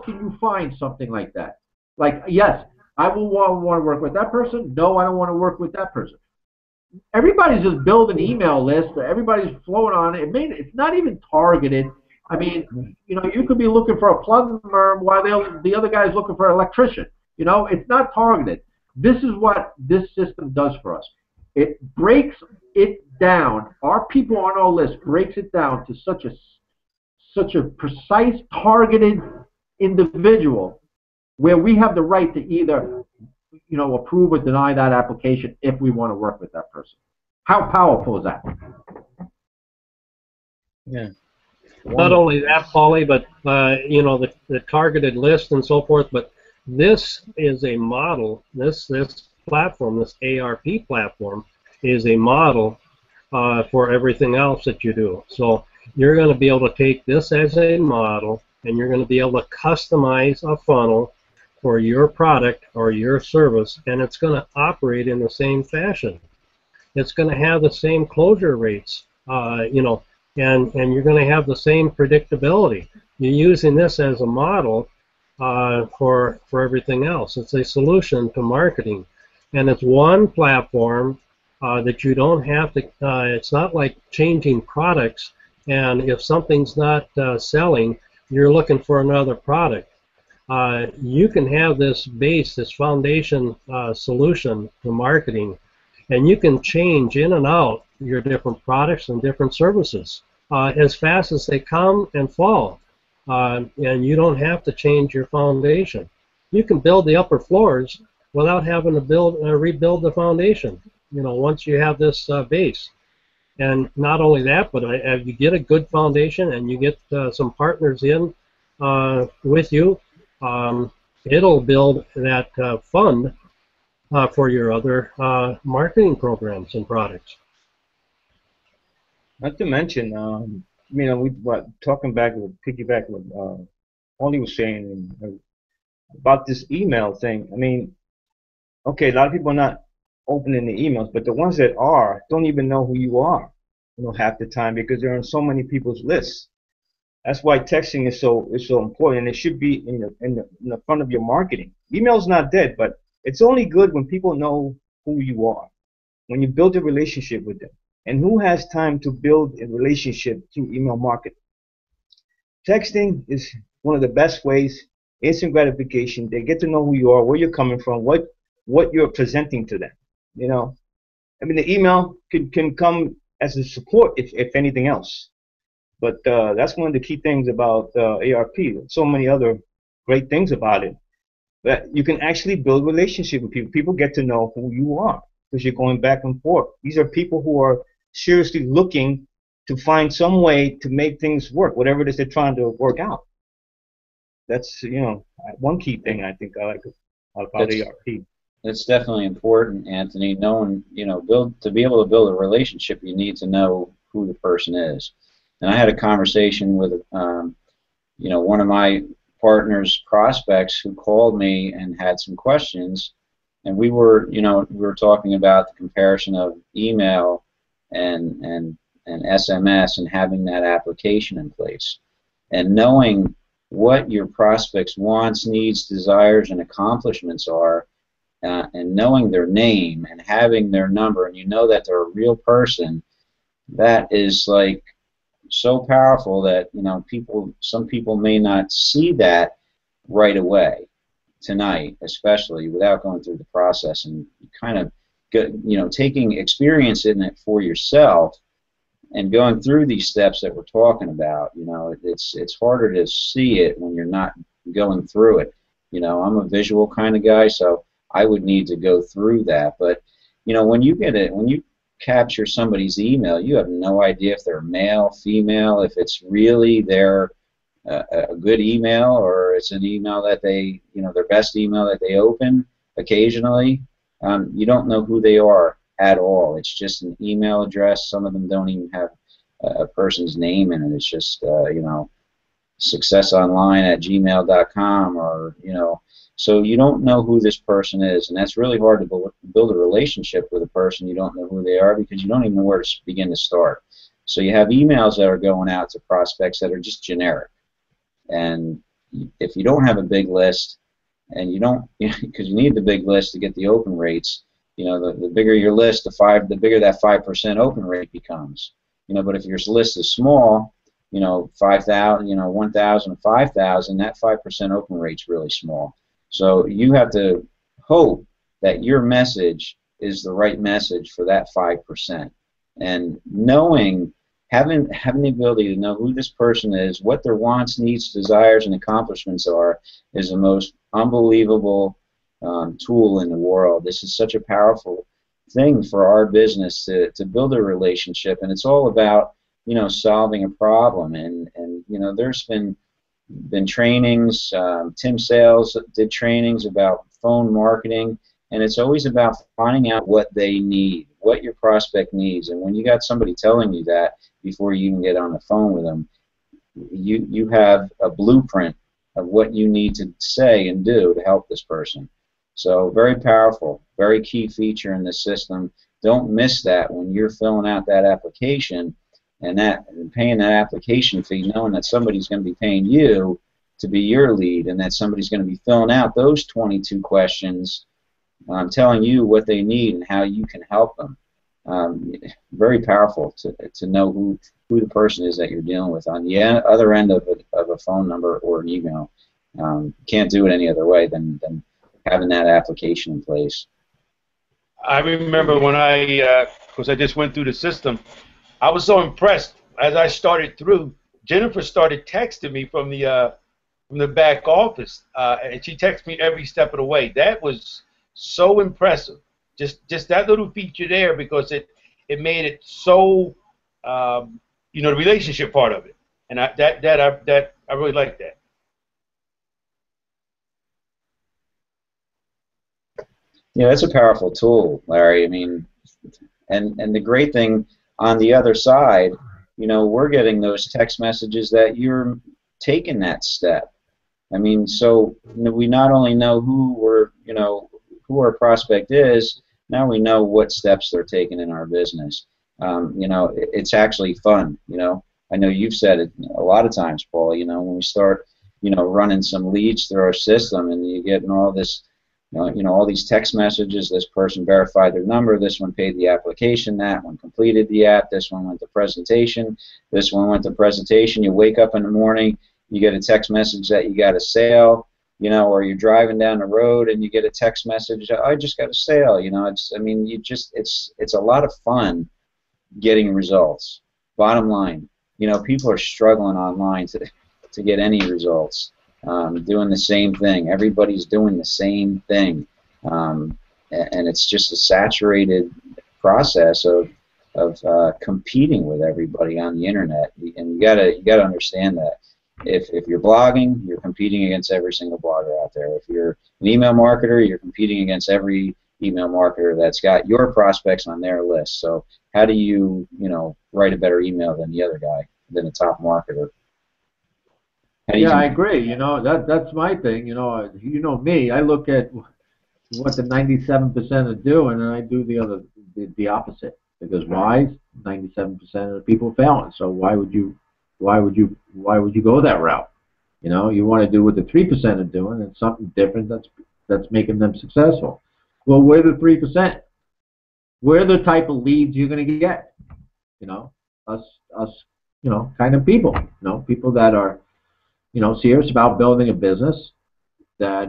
can you find something like that? Like, yes, I will want to work with that person. No, I don't want to work with that person. Everybody's just building an email list. Everybody's flowing on it. It's not even targeted. I mean, you could be looking for a plumber while the other guy's looking for an electrician. It's not targeted. This is what this system does for us. It breaks it down. Our people on our list breaks it down to such a precise, targeted individual where we have the right to either approve or deny that application if we want to work with that person. How powerful is that? Yeah. Not only that, Paulie, but the targeted list and so forth. But this is a model. This platform, this ARP platform, is a model for everything else that you do. So you're going to be able to take this as a model, and you're going to be able to customize a funnel for your product or your service, and it's going to operate in the same fashion. It's going to have the same closure rates, and you're going to have the same predictability. You're using this as a model for everything else. It's a solution to marketing, and it's one platform that you don't have to. It's not like changing products, and if something's not selling, you're looking for another product. You can have this base, this foundation solution to marketing, and you can change in and out your different products and different services as fast as they come and fall, and you don't have to change your foundation. You can build the upper floors without having to rebuild the foundation, once you have this base. And not only that, but if you get a good foundation and you get some partners in with you, it'll build that fund for your other marketing programs and products. Not to mention, piggyback with Paulie was saying about this email thing. I mean, okay, a lot of people are not opening the emails, but the ones that are don't even know who you are, half the time, because they're on so many people's lists. That's why texting is so important, and it should be in the front of your marketing. Email's not dead, but it's only good when people know who you are, when you build a relationship with them. And who has time to build a relationship through email marketing? Texting is one of the best ways. Instant gratification. They get to know who you are, where you're coming from, what you're presenting to them. I mean, the email can come as a support if anything else. But that's one of the key things about ARP. So many other great things about it. That you can actually build relationship with people. People get to know who you are because you're going back and forth. These are people who are seriously looking to find some way to make things work, whatever it is they're trying to work out. That's one key thing I think I like about ARP. It's definitely important, Anthony. To be able to build a relationship, you need to know who the person is. And I had a conversation with one of my partner's prospects who called me and had some questions, and we were talking about the comparison of email and SMS and having that application in place, and knowing what your prospect's wants, needs, desires, and accomplishments are, and knowing their name and having their number, and you know that they're a real person. That is like so powerful that some people may not see that right away tonight, especially without going through the process and kind of taking experience in it for yourself and going through these steps that we're talking about. It's harder to see it when you're not going through it. I'm a visual kind of guy, so I would need to go through that. But when you capture somebody's email, you have no idea if they're male, female, if it's really their a good email, or it's an email that they, their best email that they open occasionally. You don't know who they are at all. It's just an email address. Some of them don't even have a person's name in it. It's just successonline@gmail.com, or so you don't know who this person is, and that's really hard to build a relationship with a person you don't know who they are, because you don't even know where to begin to start. So you have emails that are going out to prospects that are just generic, and if you don't have a big list, and you don't, because you need the big list to get the open rates, the bigger your list, the bigger that 5% open rate becomes. But if your list is small, 5,000, 1,000, 5,000, that 5% open rate's really small. So you have to hope that your message is the right message for that 5%. And having the ability to know who this person is, what their wants, needs, desires, and accomplishments are, is the most unbelievable tool in the world. This is such a powerful thing for our business to build a relationship, and it's all about solving a problem. And there's been trainings. Tim Sales did trainings about phone marketing, and it's always about finding out what they need, what your prospect needs. And when you got somebody telling you that before you even get on the phone with them, you have a blueprint of what you need to say and do to help this person. So very powerful, very key feature in the system. Don't miss that when you're filling out that application and paying that application fee, knowing that somebody's going to be paying you to be your lead, and that somebody's going to be filling out those 22 questions, telling you what they need and how you can help them. Very powerful to know who the person is that you're dealing with on the other end of a phone number or an email. Can't do it any other way than having that application in place. I remember when because I just went through the system, I was so impressed as I started through. Jennifer started texting me from the back office, and she texted me every step of the way. That was so impressive. Just that little feature there, because it made it so the relationship part of it, and I really like that. Yeah, that's a powerful tool, Larry. I mean, and the great thing on the other side, we're getting those text messages that you're taking that step. I mean, so we not only know who our prospect is, now we know what steps they're taking in our business. It's actually fun. I know you've said it a lot of times, Paul. When we start, running some leads through our system, and you getting all this. All these text messages, this person verified their number, this one paid the application, that one completed the app, this one went to presentation, this one went to presentation. You wake up in the morning, you get a text message that you got a sale, or you're driving down the road and you get a text message, I just got a sale. It's a lot of fun getting results. Bottom line, people are struggling online to get any results. Doing the same thing. Everybody's doing the same thing, and it's just a saturated process of competing with everybody on the internet. And you gotta understand that if you're blogging, you're competing against every single blogger out there. If you're an email marketer, you're competing against every email marketer that's got your prospects on their list. So how do you, write a better email than the other guy, than the top marketer? Yeah, I agree. That's my thing. Me. I look at what the 97% are doing, and I do the opposite. Because why? 97% of the people are failing. So why would you go that route? You want to do what the 3% are doing, and something different that's making them successful. Well, we're the 3%. We're the type of leads you're going to get. Us, kind of people. People that are, serious about building a business. That,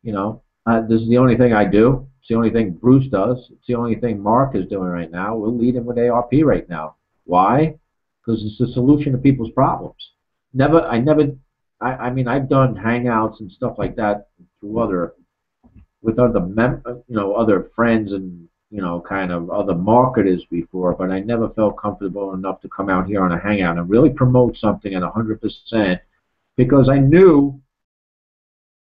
this is the only thing I do. It's the only thing Bruce does. It's the only thing Mark is doing right now. We're leading with ARP right now. Why? Because it's the solution to people's problems. I mean, I've done Hangouts and stuff like that through other friends and, kind of other marketers before, but I never felt comfortable enough to come out here on a Hangout and really promote something at 100% because I knew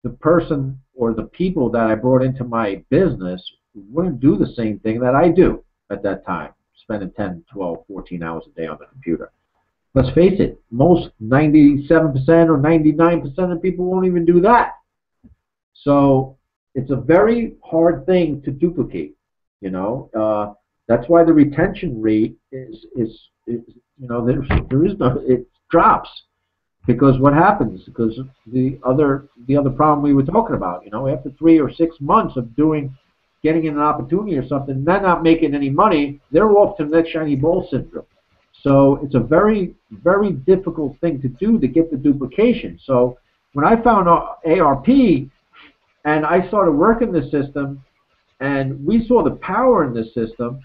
the person or the people that I brought into my business wouldn't do the same thing that I do at that time, spending 10, 12, 14 hours a day on the computer. Let's face it, most 97% or 99% of people won't even do that. So it's a very hard thing to duplicate, That's why the retention rate there is no, it drops. Because what happens? Because the other problem we were talking about, after 3 or 6 months of getting an opportunity or something, they're not making any money. They're off to the next shiny ball syndrome. So it's a very, very difficult thing to do to get the duplication. So when I found ARP and I started working the system, and we saw the power in this system,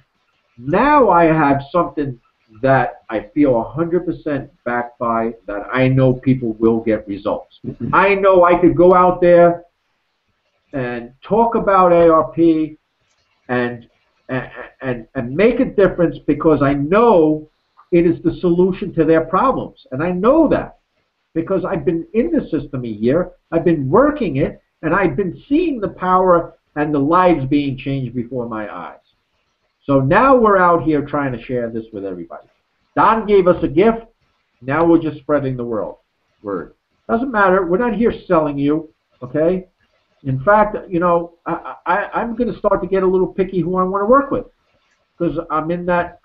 now I have something that I feel 100% backed by, that I know people will get results. I know I could go out there and talk about ARP and make a difference because I know it is the solution to their problems. And I know that because I've been in the system a year, I've been working it, and I've been seeing the power and the lives being changed before my eyes. So now we're out here trying to share this with everybody. Don gave us a gift. Now we're just spreading the word. Doesn't matter. We're not here selling you, okay? In fact, I'm going to start to get a little picky who I want to work with, because I'm in that.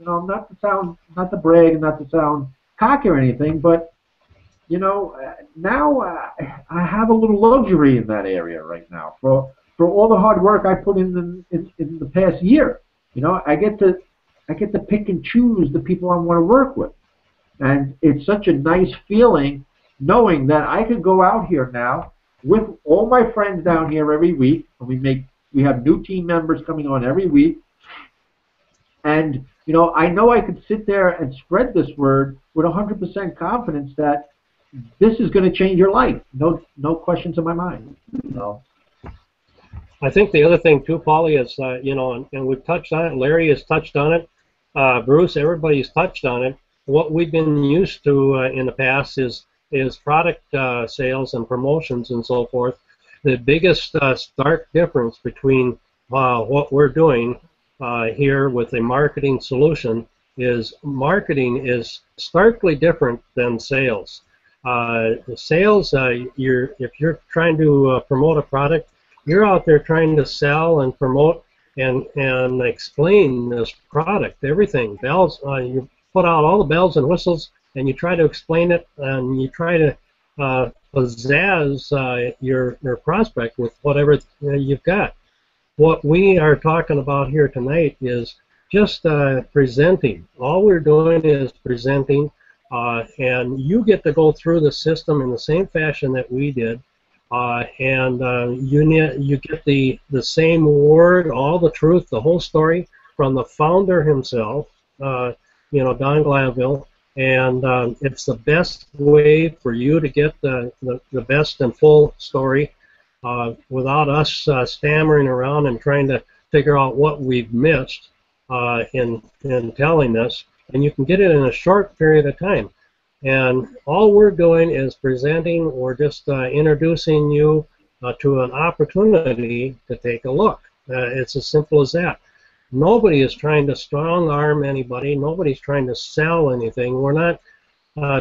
Not to brag, not to sound cocky or anything, but now I have a little luxury in that area right now for all the hard work I put in the past year. I get to pick and choose the people I want to work with, and it's such a nice feeling knowing that I could go out here now with all my friends down here every week, and we have new team members coming on every week, and I know I could sit there and spread this word with 100% confidence that this is going to change your life. No questions in my mind. I think the other thing too, Paulie, is and we've touched on it. Larry has touched on it. Bruce, everybody's touched on it. What we've been used to in the past is product sales and promotions and so forth. The biggest stark difference between what we're doing here with a marketing solution is marketing is starkly different than sales. Sales, if you're trying to promote a product, you're out there trying to sell and promote and explain this product, everything. Bells, you put out all the bells and whistles, and you try to explain it, and you try to pizzazz your prospect with whatever you've got. What we are talking about here tonight is just presenting. All we're doing is presenting, and you get to go through the system in the same fashion that we did. You get the same word, all the truth, the whole story from the founder himself, Don Glanville, and it's the best way for you to get the best and full story without us stammering around and trying to figure out what we've missed in telling this, and you can get it in a short period of time. And all we're doing is presenting or just introducing you to an opportunity to take a look. It's as simple as that. Nobody is trying to strong arm anybody. Nobody's trying to sell anything. We're not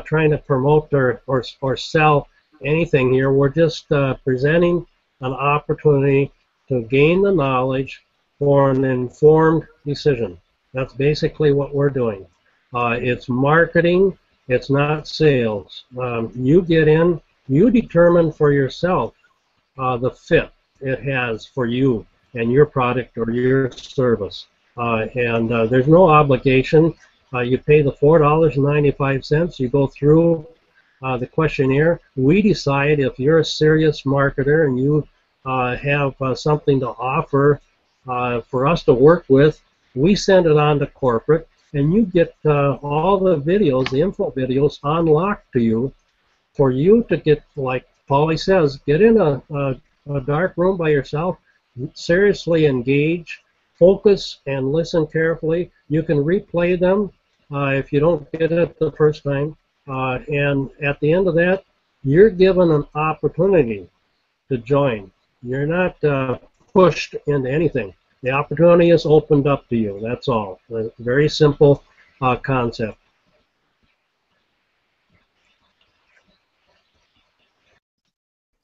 trying to promote or sell anything here. We're just presenting an opportunity to gain the knowledge for an informed decision. That's basically what we're doing. It's marketing. It's not sales. You get in, you determine for yourself the fit it has for you and your product or your service. And there's no obligation. You pay the $4.95. You go through the questionnaire. We decide if you're a serious marketer and you have something to offer for us to work with. We send it on to corporate, and you get all the videos, the info videos, unlocked to you for you to get, like Paulie says, get in a dark room by yourself, seriously engage, focus, and listen carefully. You can replay them if you don't get it the first time. And at the end of that, you're given an opportunity to join. You're not pushed into anything. The opportunity is opened up to you. That's all. A very simple concept.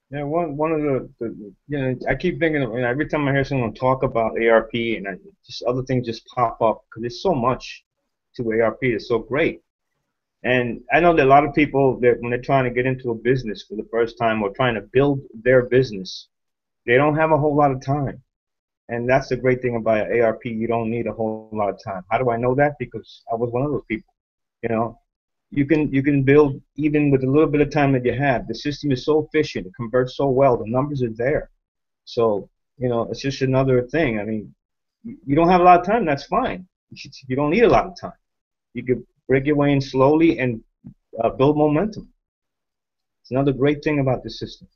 Yeah, one of the I keep thinking of, and every time I hear someone talk about ARP, and just other things just pop up because there's so much to ARP. It's so great, and I know that a lot of people that when they're trying to get into a business for the first time or trying to build their business, they don't have a whole lot of time, and that's the great thing about ARP. You don't need a whole lot of time. How do I know that? Because I was one of those people. You know, you can build even with a little bit of time that you have. The system is so efficient, it converts so well, the numbers are there. So, it's just another thing. I mean, you don't have a lot of time, that's fine. You don't need a lot of time. You could break your way in slowly and build momentum. It's another great thing about the system.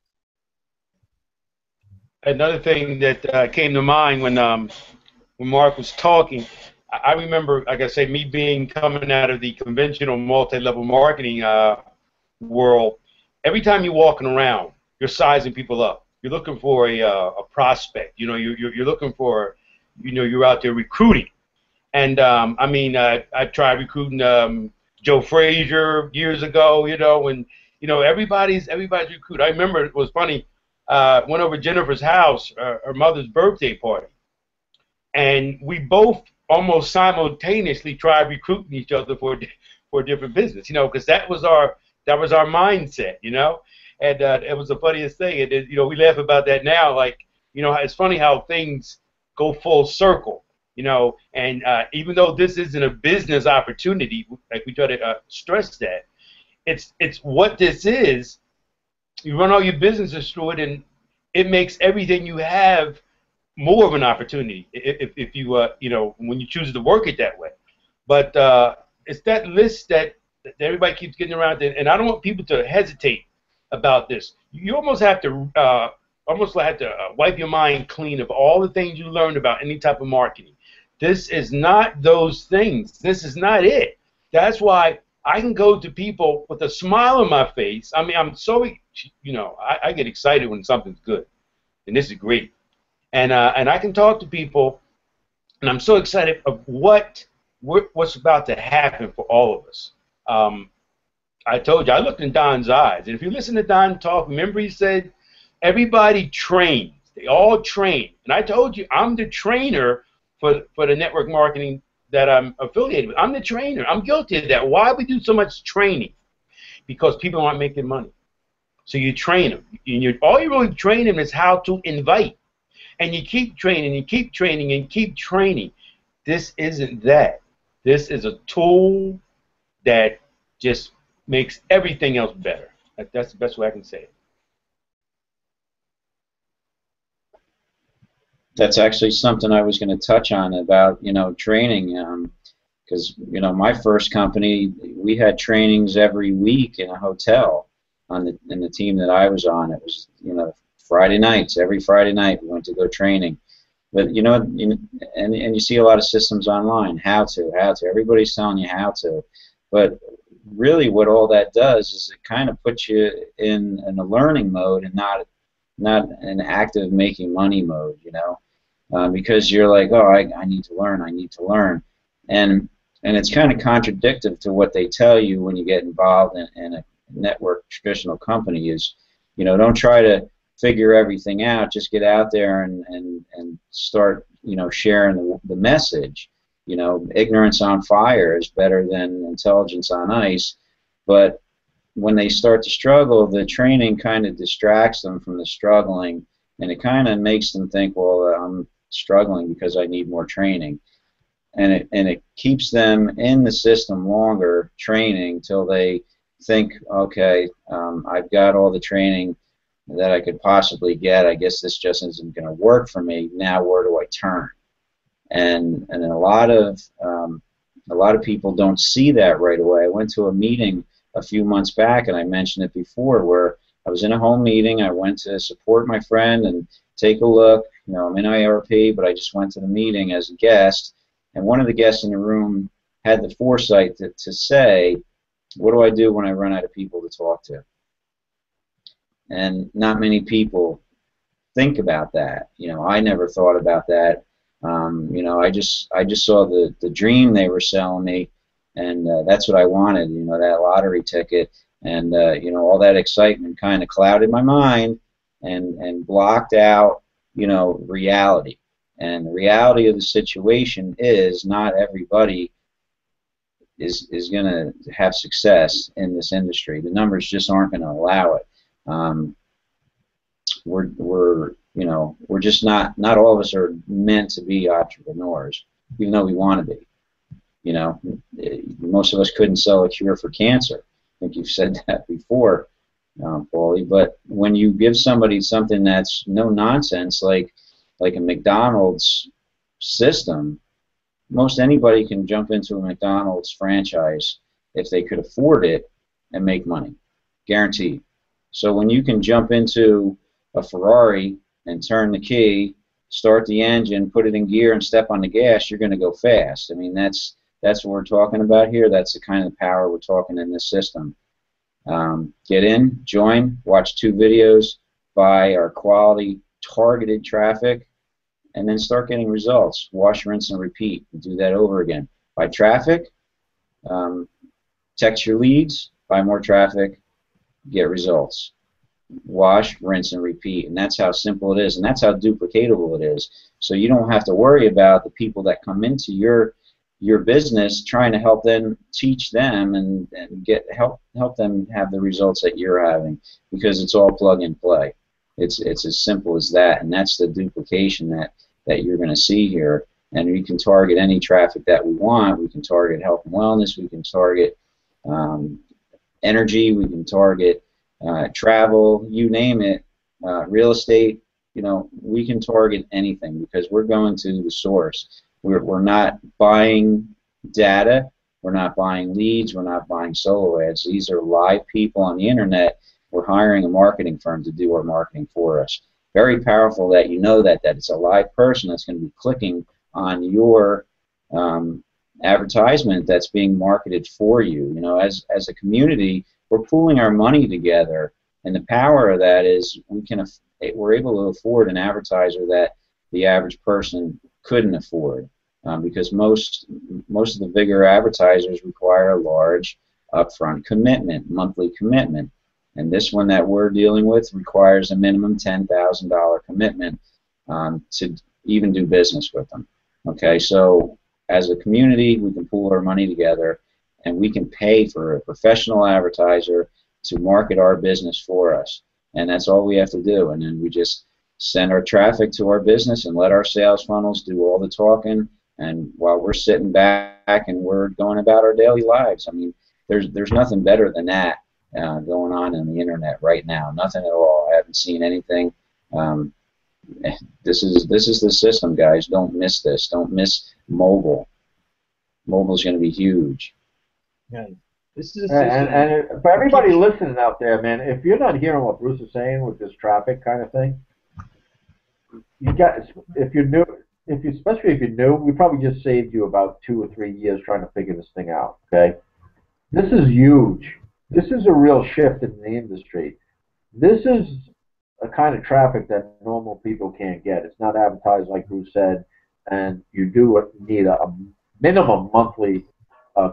Another thing that came to mind when Mark was talking, I remember, like I say, me coming out of the conventional multi-level marketing world. Every time you're walking around, you're sizing people up. You're looking for a prospect. You're looking for, you're out there recruiting. And I tried recruiting Joe Frazier years ago. And everybody's recruiting. I remember it was funny. Went over to Jennifer's house, her mother's birthday party, and we both almost simultaneously tried recruiting each other for a different business, because that was our mindset, and it was the funniest thing. And we laugh about that now, like, it's funny how things go full circle, and even though this isn't a business opportunity, like we try to stress that, it's what this is. You run all your businesses through it, and it makes everything you have more of an opportunity if you when you choose to work it that way. But it's that list that everybody keeps getting around, and I don't want people to hesitate about this. You almost have to wipe your mind clean of all the things you learned about any type of marketing. This is not those things. This is not it. That's why I can go to people with a smile on my face. I mean, I'm so, I get excited when something's good, and this is great. And I can talk to people, and I'm so excited of what's about to happen for all of us. I told you, I looked in Don's eyes, and if you listen to Don talk, remember he said, everybody trains. They all train. And I told you, I'm the trainer for the network marketing that I'm affiliated with. I'm the trainer. I'm guilty of that. Why we do so much training? Because people aren't making money. So you train them. All you really train them is how to invite. And you keep training and keep training and keep training. This isn't that. This is a tool that just makes everything else better. That's the best way I can say it. That's actually something I was going to touch on about, training, because, my first company, we had trainings every week in a hotel in the team that I was on. It was, Friday nights, every Friday night we went to go training. But, and you see a lot of systems online, how to. Everybody's telling you how to. But really what all that does is it kind of puts you in a learning mode and not not an active making money mode, you know, because you're like, oh, I need to learn, I need to learn, and it's kind of contradictory to what they tell you when you get involved in a network traditional company is, you know, don't try to figure everything out, just get out there and start, you know, sharing the message. You know, ignorance on fire is better than intelligence on ice, but when they start to struggle, the training kind of distracts them from the struggling, and it kind of makes them think, well, I'm struggling because I need more training. And it keeps them in the system longer, training, till they think, okay, I've got all the training that I could possibly get. I guess this just isn't going to work for me. Now where do I turn? And a lot of people don't see that right away. I went to a meeting a few months back, and I mentioned it before, where I was in a home meeting. I went to support my friend and take a look. You know, I'm in ARP, but I just went to the meeting as a guest. And one of the guests in the room had the foresight to say, what do I do when I run out of people to talk to? And not many people think about that. You know, I never thought about that. You know, I just saw the dream they were selling me, and that's what I wanted. You know, that lottery ticket, and you know, all that excitement kind of clouded my mind and blocked out, you know, reality. And the reality of the situation is not everybody is going to have success in this industry. The numbers just aren't going to allow it. You know, we're just not all of us are meant to be entrepreneurs, even though we want to be. You know, most of us couldn't sell a cure for cancer. I think you've said that before, Paulie. But when you give somebody something that's no nonsense, like a McDonald's system, most anybody can jump into a McDonald's franchise if they could afford it and make money, guaranteed. So when you can jump into a Ferrari and turn the key, start the engine, put it in gear, and step on the gas, you're going to go fast. I mean, that's what we're talking about here. That's the kind of power we're talking in this system. Get in, join, watch 2 videos, buy our quality targeted traffic, and then start getting results. Wash, rinse, and repeat. Do that over again. Buy traffic, text your leads, buy more traffic, get results. Wash, rinse, and repeat. And that's how simple it is, and that's how duplicatable it is. So you don't have to worry about the people that come into your business trying to help them, teach them, and help them have the results that you're having, because it's all plug and play. It's as simple as that, and that's the duplication that you're going to see here. And we can target any traffic that we want. We can target health and wellness. We can target energy. We can target travel. You name it. Real estate. You know, we can target anything because we're going to the source. We're not buying data. We're not buying leads. We're not buying solo ads. These are live people on the internet. We're hiring a marketing firm to do our marketing for us. Very powerful that you know that it's a live person that's going to be clicking on your advertisement that's being marketed for you. You know, as a community, we're pooling our money together, and the power of that is we're able to afford an advertiser that the average person couldn't afford, because most of the bigger advertisers require a large upfront commitment, monthly commitment. And this one that we're dealing with requires a minimum $10,000 commitment to even do business with them. Okay, so as a community, we can pool our money together, and we can pay for a professional advertiser to market our business for us. And that's all we have to do. And then we just send our traffic to our business and let our sales funnels do all the talking. And while we're sitting back and we're going about our daily lives, I mean, there's nothing better than that going on the internet right now. Nothing at all. I haven't seen anything. This is the system, guys. Don't miss this. Don't miss mobile. Mobile's going to be huge. Yeah. This is a system. And for everybody listening out there, man, if you're not hearing what Bruce is saying with this traffic kind of thing, you got, if you're new, especially if you're new, we probably just saved you about 2 or 3 years trying to figure this thing out. Okay, this is huge. This is a real shift in the industry. This is a kind of traffic that normal people can't get. It's not advertised like Bruce said, and you do need a minimum monthly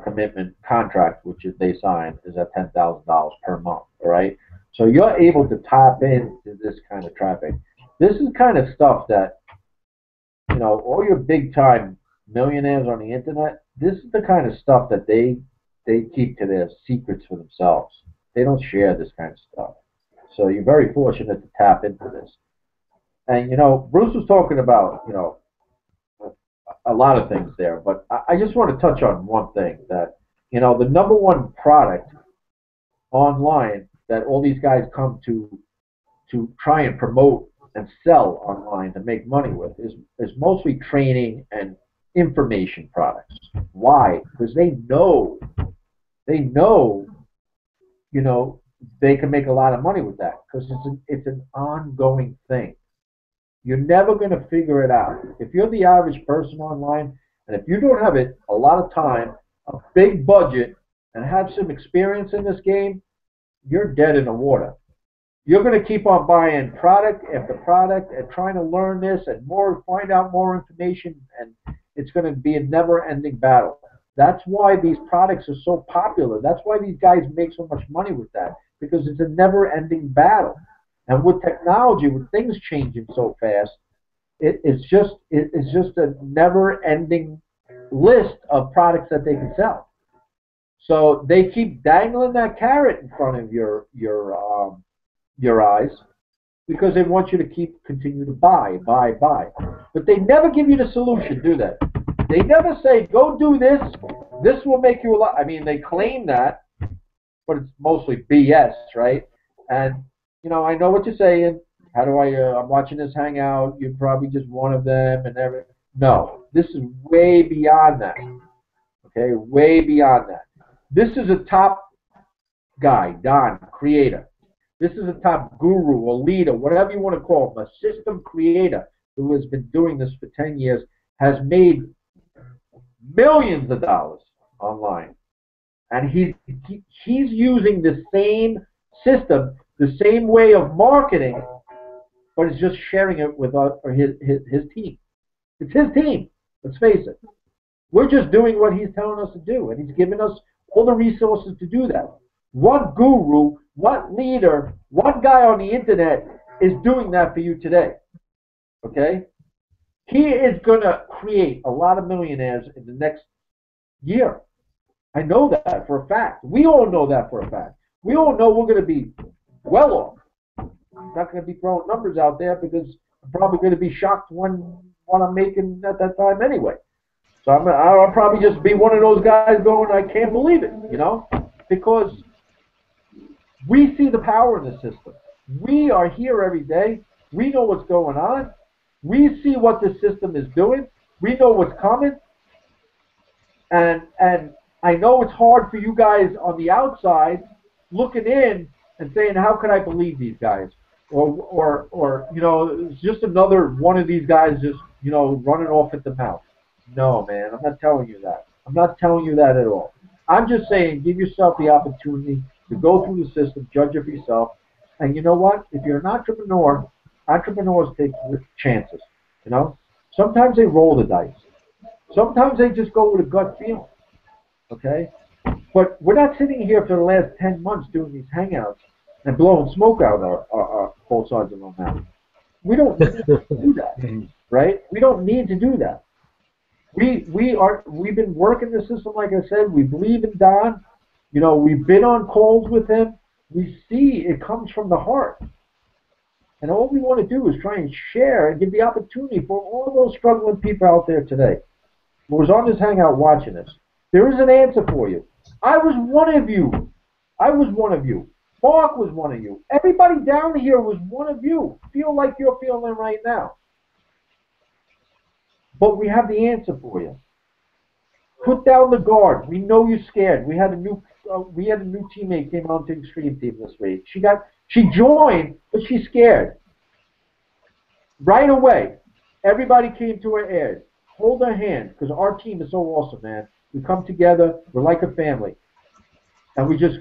commitment contract, which if they sign is at $10,000 per month. All right, so you're able to tap into this kind of traffic. This is kind of stuff that, you know, all your big time millionaires on the internet. This is the kind of stuff that they keep to their secrets for themselves. They don't share this kind of stuff. So you're very fortunate to tap into this. And, you know, Bruce was talking about, you know, a lot of things there, but I just want to touch on one thing that, you know, the number one product online that all these guys come to try and promote and sell online to make money with is mostly training and information products. Why? Because they know, you know, they can make a lot of money with that because it's an ongoing thing. You're never going to figure it out. If you're the average person online, and if you don't have it a lot of time, a big budget, and have some experience in this game, you're dead in the water. You're going to keep on buying product after product and trying to learn this and more, find out more information, and it's going to be a never-ending battle. That's why these products are so popular. That's why these guys make so much money with that, because it's a never-ending battle. And with technology, with things changing so fast, it's just a never-ending list of products that they can sell. So they keep dangling that carrot in front of your eyes because they want you to continue to buy. But they never give you the solution, do they? They never say, go do this. This will make you a lot. I mean, they claim that, but it's mostly BS, right? And you know, I know what you're saying. How do I'm watching this Hangout. You're probably just one of them and everything. No, this is way beyond that. Okay, way beyond that. This is a top guy, Don, creator. This is a top guru or leader, whatever you want to call him, a system creator who has been doing this for 10 years, has made millions of dollars online. And he's using the same system, the same way of marketing, but he's just sharing it with his team. It's his team, let's face it. We're just doing what he's telling us to do, and he's giving us all the resources to do that. What guru, what leader, what guy on the internet is doing that for you today? Okay? He is going to create a lot of millionaires in the next year. I know that for a fact. We all know that for a fact. We all know we're going to be well off. I'm not going to be throwing numbers out there because I'm probably going to be shocked what I'm making at that time anyway. So I'll probably just be one of those guys going, I can't believe it, you know, because we see the power in the system. We are here every day. We know what's going on. We see what the system is doing. We know what's coming. And I know it's hard for you guys on the outside looking in and saying, how can I believe these guys? Or you know, it's just another one of these guys just, you know, running off at the mouth. No, man, I'm not telling you that. I'm not telling you that at all. I'm just saying give yourself the opportunity to go through the system, judge it for yourself. And you know what? If you're an entrepreneur, entrepreneurs take chances. You know, sometimes they roll the dice. Sometimes they just go with a gut feeling. Okay? But we're not sitting here for the last 10 months doing these hangouts and blowing smoke out our both sides of our mouth. We don't need to do that, right? We don't need to do that. We've been working the system, like I said. We believe in Don. You know, we've been on calls with him. We see it comes from the heart. And all we want to do is try and share and give the opportunity for all those struggling people out there today who was on this Hangout watching this. There is an answer for you. I was one of you. I was one of you. Mark was one of you. Everybody down here was one of you. Feel like you're feeling right now. But we have the answer for you. Put down the guard. We know you're scared. We had a new teammate came on to Xtreme Team this week. She joined, but she's scared. Right away, everybody came to her aid. Hold her hand, because our team is so awesome, man. We come together. We're like a family, and we just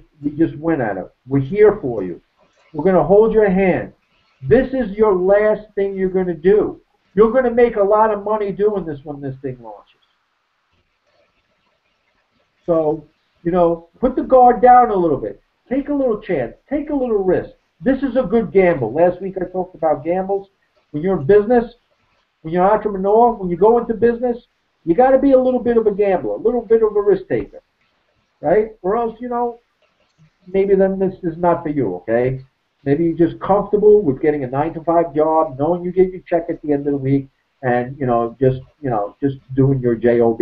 win at it. We're here for you. We're gonna hold your hand. This is your last thing you're going to do. You're going to make a lot of money doing this when this thing launches. So, you know, put the guard down a little bit. Take a little chance. Take a little risk. This is a good gamble. Last week I talked about gambles. When you're in business, when you're an entrepreneur, when you go into business, you got to be a little bit of a gambler, a little bit of a risk taker, right? Or else, you know, maybe then this is not for you, okay? Maybe you're just comfortable with getting a 9-to-5 job, knowing you get your check at the end of the week, and just doing your job,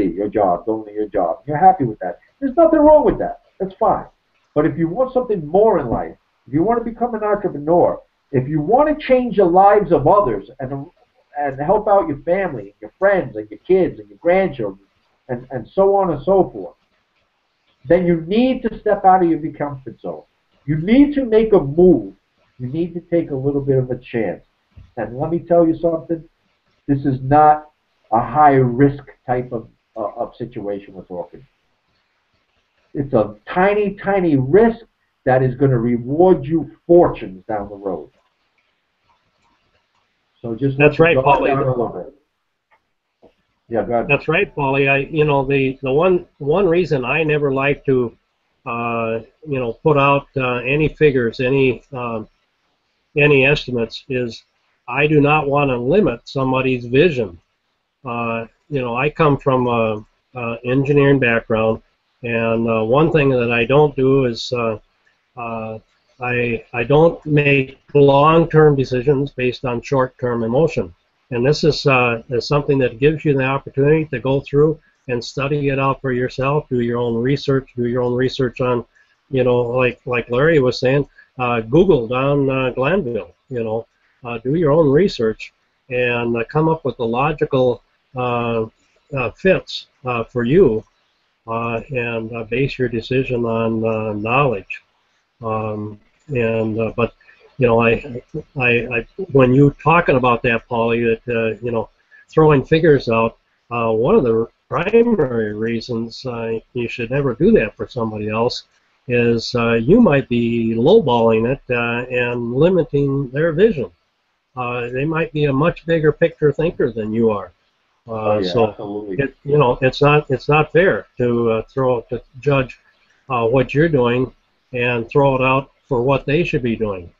going to your job. You're happy with that. There's nothing wrong with that. That's fine. But if you want something more in life, if you want to become an entrepreneur, if you want to change the lives of others and help out your family, and your friends, and your kids, and your grandchildren, and so on and so forth, then you need to step out of your comfort zone. You need to make a move. You need to take a little bit of a chance. And let me tell you something. This is not a high-risk type of situation we're talking. It's a tiny, tiny risk that is going to reward you fortunes down the road. So just that's right, Paulie. Down a little bit. Yeah, go ahead. That's right, Paulie. The one reason I never like to put out any figures, any estimates is I do not want to limit somebody's vision. I come from an engineering background, and one thing that I don't do is I don't make long-term decisions based on short-term emotion. And this is something that gives you the opportunity to go through and study it out for yourself, do your own research on, like Larry was saying, Google down Glanville, do your own research and come up with the logical fits for you and base your decision on knowledge. But when you talking about that, Paulie, that throwing figures out, one of the primary reasons you should never do that for somebody else is you might be lowballing it and limiting their vision. They might be a much bigger picture thinker than you are. So absolutely. It's not fair to judge what you're doing and throw it out for what they should be doing.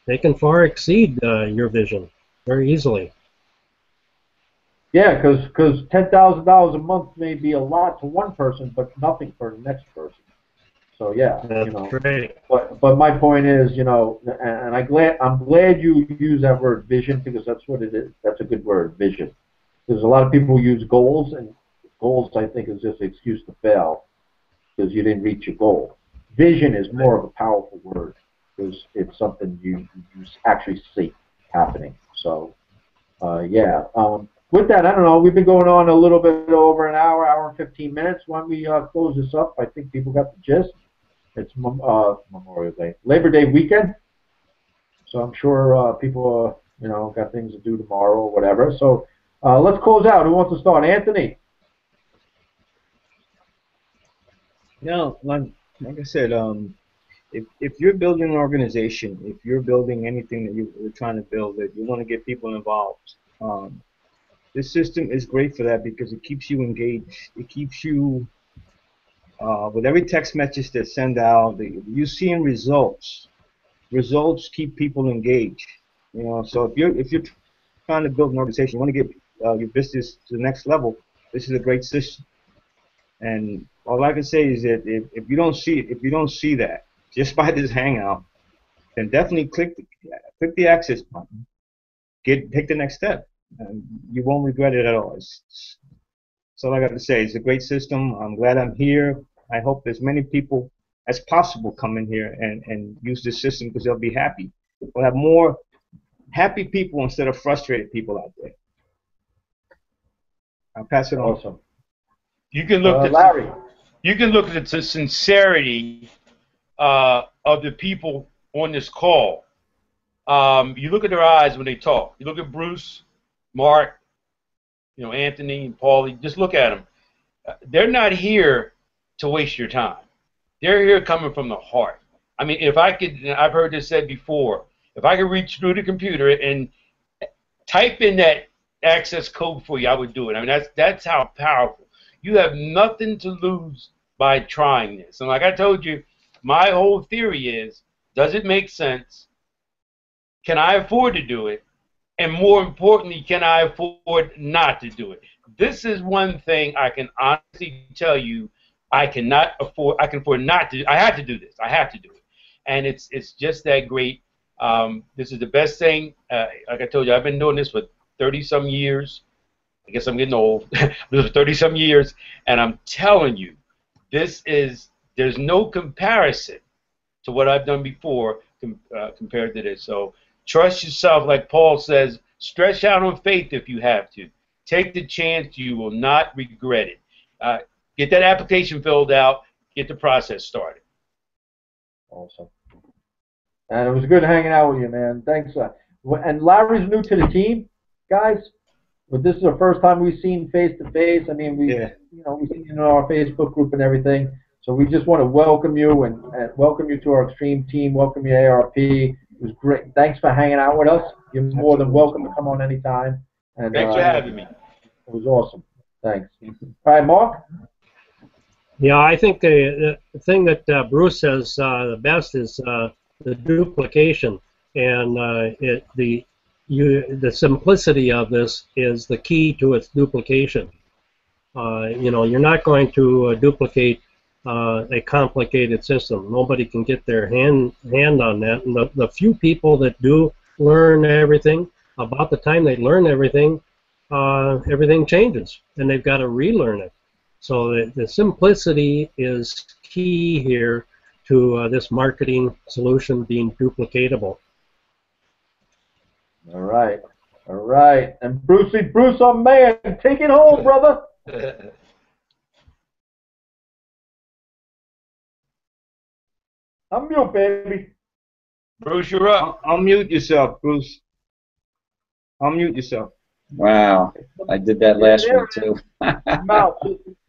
They can far exceed your vision very easily. Yeah, because $10,000 a month may be a lot to one person, but nothing for the next person. So yeah, That's great. But my point is, and I'm glad you use that word vision, because that's what it is. That's a good word, vision. Because a lot of people use goals, and goals, I think, is just an excuse to fail because you didn't reach your goal. Vision is more of a powerful word because it's something you actually see happening. So yeah. With that, I don't know. We've been going on a little bit over an hour and 15 minutes. Why don't we close this up? I think people got the gist. It's Memorial Day, Labor Day weekend. So I'm sure people, got things to do tomorrow or whatever. So let's close out. Who wants to start? Anthony. Like I said, if you're building an organization, if you're building anything that you're trying to build, that you want to get people involved, this system is great for that because it keeps you engaged. It keeps you with every text message that send out. You seeing results. Results keep people engaged. So if you're trying to build an organization, you want to get your business to the next level, this is a great system. And all I can say is that if you don't see that just by this Hangout, then definitely click the access button. Take the next step, and you won't regret it at all. That's all I got to say. It's a great system. I'm glad I'm here. I hope as many people as possible come in here and use this system because they'll be happy. We'll have more happy people instead of frustrated people out there. I'll pass it on. Awesome. You can look at Larry. You can look at the sincerity of the people on this call. You look at their eyes when they talk. You look at Bruce, Mark, Anthony, and Paulie. Just look at them. They're not here to waste your time. They're here coming from the heart. I mean, if I could, I've heard this said before, If I could reach through the computer and type in that access code for you, I would do it. I mean, that's how powerful. You have nothing to lose by trying this. And like I told you, my whole theory is, does it make sense? Can I afford to do it? And more importantly, can I afford not to do it? This is one thing I can honestly tell you I cannot afford. I can afford not to. I have to do this. I have to do it, and it's just that great. This is the best thing. Like I told you, I've been doing this for 30-some years. I guess I'm getting old. This for 30-some years, and I'm telling you, there's no comparison to what I've done before compared to this. So trust yourself, like Paul says. Stretch out on faith if you have to. Take the chance. You will not regret it. Get that application filled out. Get the process started. Awesome. And it was good hanging out with you, man. Thanks. And Larry's new to the team, guys. But this is the first time we've seen face to face. I mean, we've seen you in our Facebook group and everything. So we just want to welcome you and welcome you to our Xtreme team. Welcome you, ARP. It was great. Thanks for hanging out with us. You're more than welcome to come on anytime. And, thanks for having me. It was awesome. Thanks. All right, Mark? Yeah, I think the thing that Bruce says the best is the duplication, and the simplicity of this is the key to its duplication. You're not going to duplicate a complicated system. Nobody can get their hand on that. And the few people that do learn everything, about the time they learn everything, everything changes, and they've got to relearn it. So the simplicity is key here to this marketing solution being duplicatable. All right. All right. And Bruce, our man, take it home, brother. Unmute, baby. Bruce, you're up. Unmute yourself, Bruce. Unmute yourself. Wow, I did that last week too. Mouth.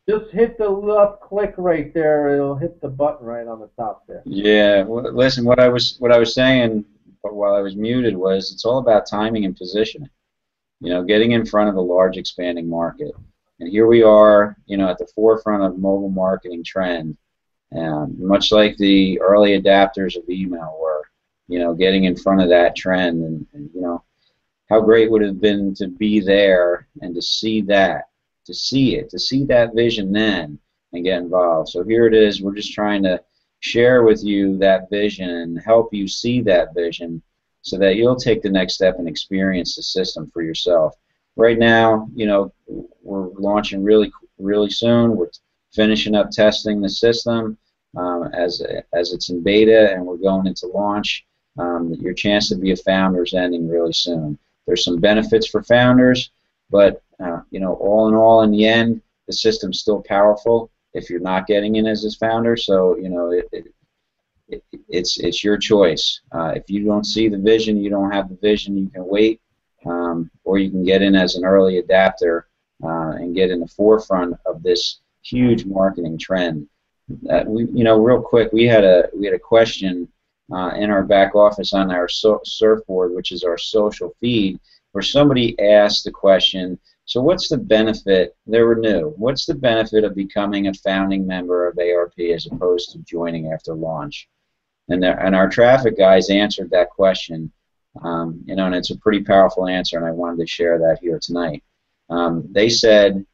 Just hit the left click right there. It'll hit the button right on the top there. Yeah. Well, listen, what I was saying while I was muted was it's all about timing and positioning. Getting in front of a large expanding market. And here we are, at the forefront of mobile marketing trend. Much like the early adapters of email were, getting in front of that trend, and how great would it have been to be there and to see that, to see that vision then and get involved. So here it is. We're just trying to share with you that vision and help you see that vision so that you'll take the next step and experience the system for yourself. Right now, we're launching really soon. We're finishing up testing the system as it's in beta, and we're going into launch. Your chance to be a founder is ending really soon. There's some benefits for founders, but all in all, in the end, the system's still powerful if you're not getting in as a founder. So it's your choice. If you don't see the vision, you don't have the vision, you can wait, or you can get in as an early adapter and get in the forefront of this huge marketing trend. Real quick, we had a question in our back office on our surfboard, which is our social feed, where somebody asked the question, so what's the benefit, they were new, what's the benefit of becoming a founding member of ARP as opposed to joining after launch? And our traffic guys answered that question, and it's a pretty powerful answer, and I wanted to share that here tonight. They said,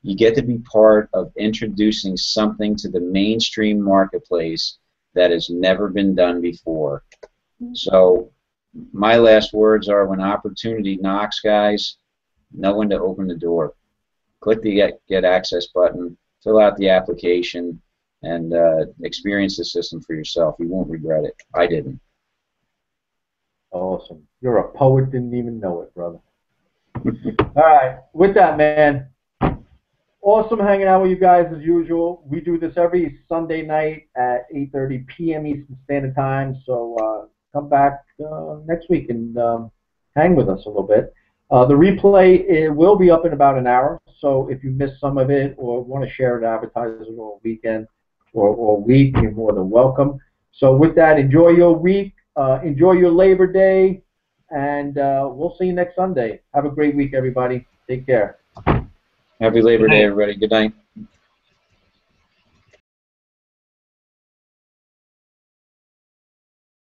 you get to be part of introducing something to the mainstream marketplace that has never been done before. So my last words are, when opportunity knocks, guys, know when to open the door. Click the Get Access button, fill out the application, and experience the system for yourself. You won't regret it. I didn't. Awesome. You're a poet, didn't even know it, brother. All right. With that, man, awesome hanging out with you guys as usual. We do this every Sunday night at 8:30 p.m. Eastern Standard Time, so come back next week and hang with us a little bit. The replay will be up in about an hour, so if you missed some of it or want to share it, advertise it all weekend or week, you're more than welcome. So with that, enjoy your week. Enjoy your Labor Day, and we'll see you next Sunday. Have a great week, everybody. Take care. Happy Labor Good Day, night. everybody. Good night.